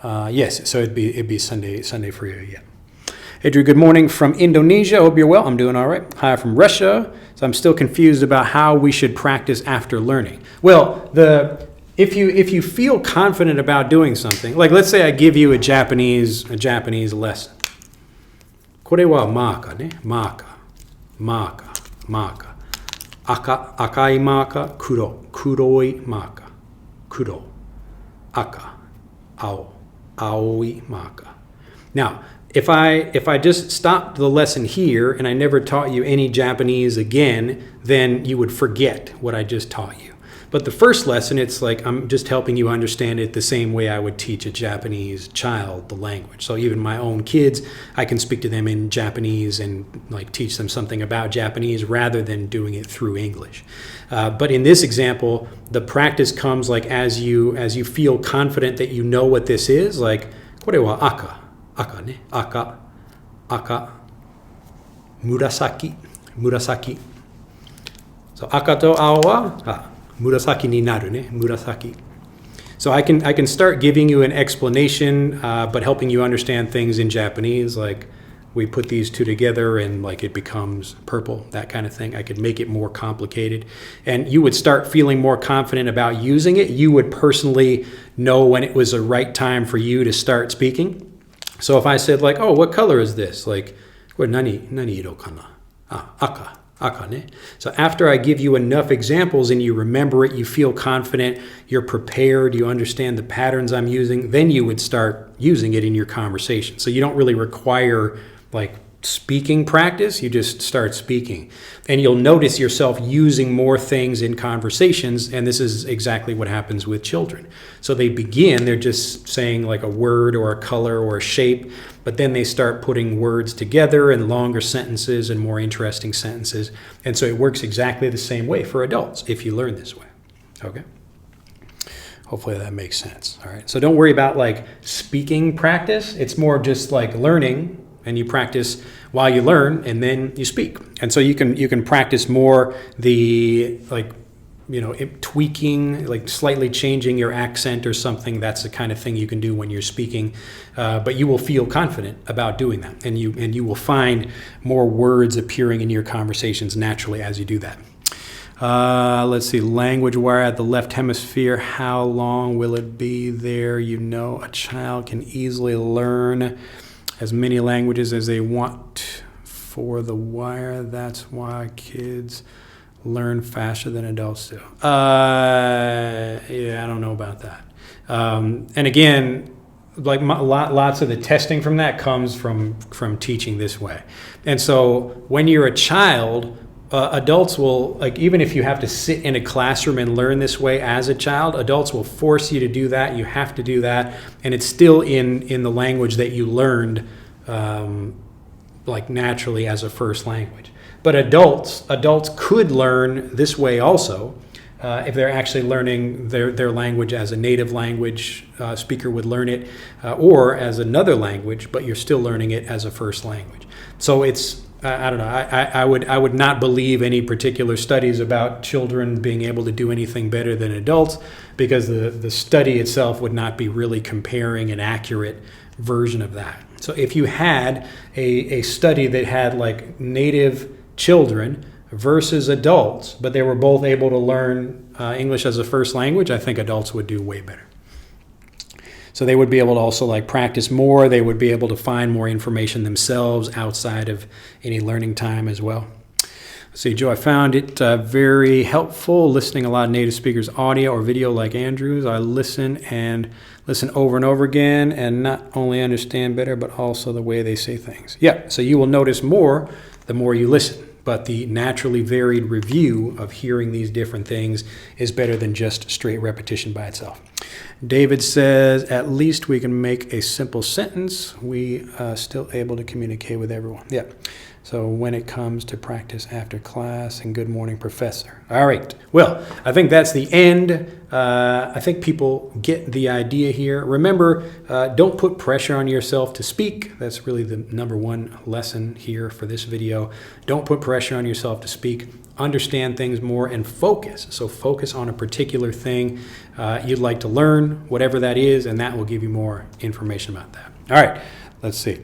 Yes, so it'd be Sunday for you. Yeah. Hey Drew, good morning from Indonesia. Hope you're well. I'm doing all right. Hi from Russia. So I'm still confused about how we should practice after learning. Well, if you feel confident about doing something, like let's say I give you a Japanese lesson. これはマーカーね。マーカー。赤いマーカー、黒いマーカー。黒、赤、青いマーカー。Now, if I just stopped the lesson here and I never taught you any Japanese again, then you would forget what I just taught you. But the first lesson, it's like I'm just helping you understand it the same way I would teach a Japanese child the language. So even my own kids, I can speak to them in Japanese and like teach them something about Japanese rather than doing it through English. But in this example, the practice comes like as you feel confident that you know what this is. Like これは赤ね。赤、紫。So 赤と青は紫になるね。紫。So I can start giving you an explanation, but helping you understand things in Japanese, like we put these two together and like it becomes purple, that kind of thing. I could make it more complicated. And you would start feeling more confident about using it. You would personally know when it was the right time for you to start speaking. So if I said like, oh, what color is this? Like, これ何色かな? Aka ne. So after I give you enough examples and you remember it, you feel confident, you're prepared, you understand the patterns I'm using, then you would start using it in your conversation. So you don't really require like speaking practice, you just start speaking. And you'll notice yourself using more things in conversations, and this is exactly what happens with children. So they begin, they're just saying like a word or a color or a shape, but then they start putting words together and longer sentences and more interesting sentences. And so it works exactly the same way for adults if you learn this way. Okay? Hopefully that makes sense. All right. So don't worry about like speaking practice. It's more just like learning, and you practice while you learn and then you speak. And so you can practice more the like, you know, tweaking, like slightly changing your accent or something. That's the kind of thing you can do when you're speaking. But you will feel confident about doing that. And you will find more words appearing in your conversations naturally as you do that. Let's see, language wire at the left hemisphere. How long will it be there? You know, a child can easily learn as many languages as they want for the wire. That's why kids learn faster than adults do. Yeah, I don't know about that. And again, like lots of the testing from that comes from teaching this way. And so when you're a child, adults will, like, even if you have to sit in a classroom and learn this way as a child, adults will force you to do that. You have to do that, and it's still in the language that you learned, like naturally as a first language. But adults could learn this way also, if they're actually learning their language as a native language speaker would learn it, or as another language, but you're still learning it as a first language. So it's I don't know. I would not believe any particular studies about children being able to do anything better than adults, because the study itself would not be really comparing an accurate version of that. So if you had a study that had like native children versus adults, but they were both able to learn English as a first language, I think adults would do way better. So they would be able to also like practice more. They would be able to find more information themselves outside of any learning time as well. Let's see, Joe, I found it very helpful listening a lot of native speakers' audio or video like Andrew's. I listen over and over again and not only understand better, but also the way they say things. Yeah, so you will notice more the more you listen. But the naturally varied review of hearing these different things is better than just straight repetition by itself. David says, at least we can make a simple sentence. We still able to communicate with everyone. Yeah. So when it comes to practice after class and good morning, professor. All right. Well, I think that's the end. I think people get the idea here. Remember, don't put pressure on yourself to speak. That's really the number one lesson here for this video. Don't put pressure on yourself to speak. Understand things more and focus. So focus on a particular thing you'd like to learn, whatever that is, and that will give you more information about that. All right. Let's see.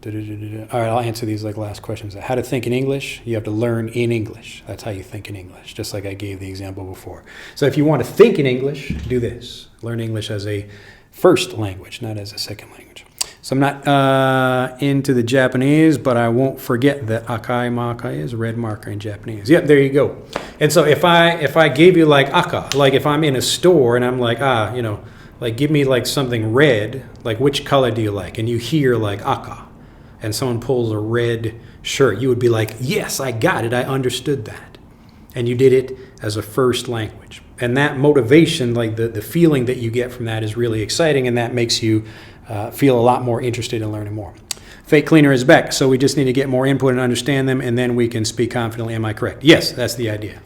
All right, I'll answer these like last questions. How to think in English? You have to learn in English. That's how you think in English, just like I gave the example before. So if you want to think in English, do this. Learn English as a first language, not as a second language. So I'm not into the Japanese, but I won't forget that akai makai is red marker in Japanese. Yep, there you go. And so if I gave you like aka, like if I'm in a store and I'm like, like give me like something red, like which color do you like? And you hear like aka, and someone pulls a red shirt, you would be like, yes, I got it, I understood that. And you did it as a first language. And that motivation, like the feeling that you get from that is really exciting, and that makes you feel a lot more interested in learning more. Fake Cleaner is back, so we just need to get more input and understand them, and then we can speak confidently. Am I correct? Yes, that's the idea.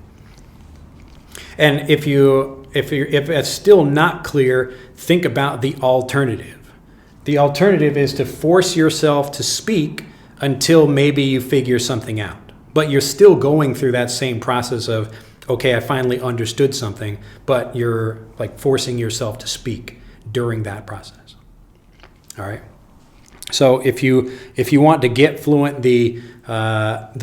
And if it's still not clear, think about the alternative. The alternative is to force yourself to speak until maybe you figure something out. But you're still going through that same process of, okay, I finally understood something, but you're like forcing yourself to speak during that process. All right. So if you want to get fluent the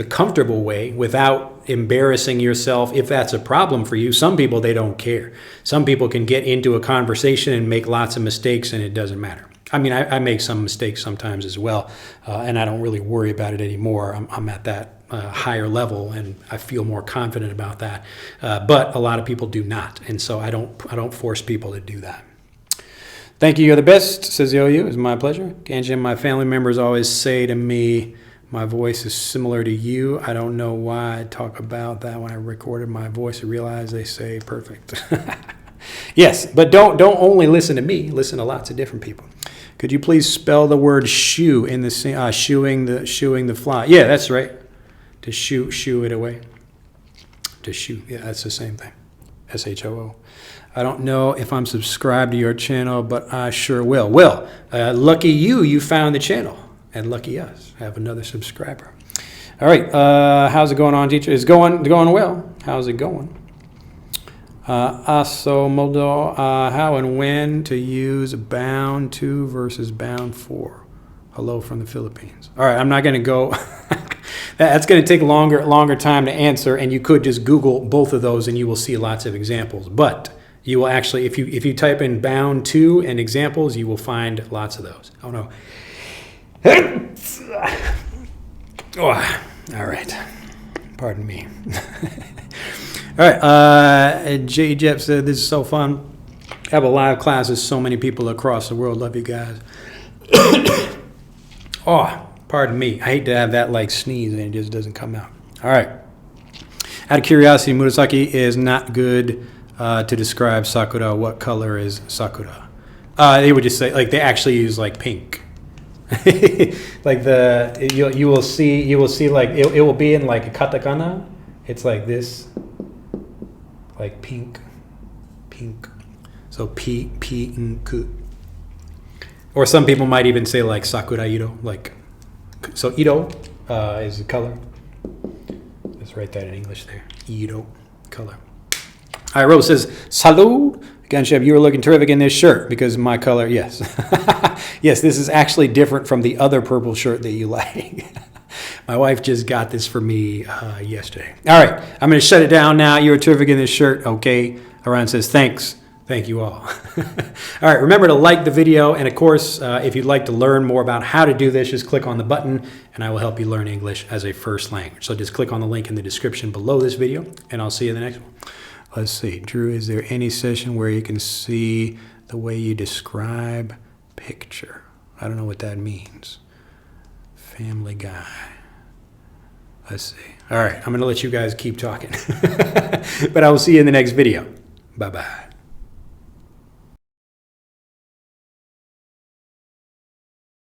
comfortable way without embarrassing yourself, if that's a problem for you, some people, they don't care. Some people can get into a conversation and make lots of mistakes and it doesn't matter. I mean, I make some mistakes sometimes as well, and I don't really worry about it anymore. I'm at that higher level, and I feel more confident about that. But a lot of people do not, and so I don't force people to do that. Thank you. You're the best, says OU. It's my pleasure. Ganji and my family members always say to me, my voice is similar to you. I don't know why I talk about that when I recorded my voice. I realize they say perfect. Yes, but don't only listen to me. Listen to lots of different people. Could you please spell the word shoe in the shooing the fly? Yeah, that's right. To shoo it away. To shoo. Yeah, that's the same thing. SHOO. I don't know if I'm subscribed to your channel, but I sure will. Well, lucky you found the channel, and lucky us, have another subscriber. All right, how's it going on, teacher? It's going well. How's it going? Asomodo, how and when to use bound to versus bound for. Hello from the Philippines. All right, I'm not going to go. That's going to take longer time to answer, and you could just Google both of those, and you will see lots of examples. But you will actually, if you type in bound to and examples, you will find lots of those. Oh no. Oh, all right. Pardon me. All right, J. Jeff said, this is so fun. Have a live class with so many people across the world. Love you guys. Oh, pardon me. I hate to have that like sneeze and it just doesn't come out. All right. Out of curiosity, Murasaki is not good to describe Sakura. What color is Sakura? They would just say, like, they actually use like pink. Like you will see like it will be in like a katakana. It's like this. Like pink. So pink. Or some people might even say like sakura iro, like, so iro is the color. Let's write that in English there. Iro, color. All right, Rose says, salud. Again, Shep, you were looking terrific in this shirt because my color, yes. Yes, this is actually different from the other purple shirt that you like. My wife just got this for me yesterday. All right, I'm going to shut it down now. You were terrific in this shirt. Okay. Aran says, thanks. Thank you all. All right, remember to like the video. And of course, if you'd like to learn more about how to do this, just click on the button and I will help you learn English as a first language. So just click on the link in the description below this video and I'll see you in the next one. Let's see. Drew, is there any session where you can see the way you describe picture? I don't know what that means. Family Guy. Let's see. All right, I'm going to let you guys keep talking. But I will see you in the next video. Bye-bye.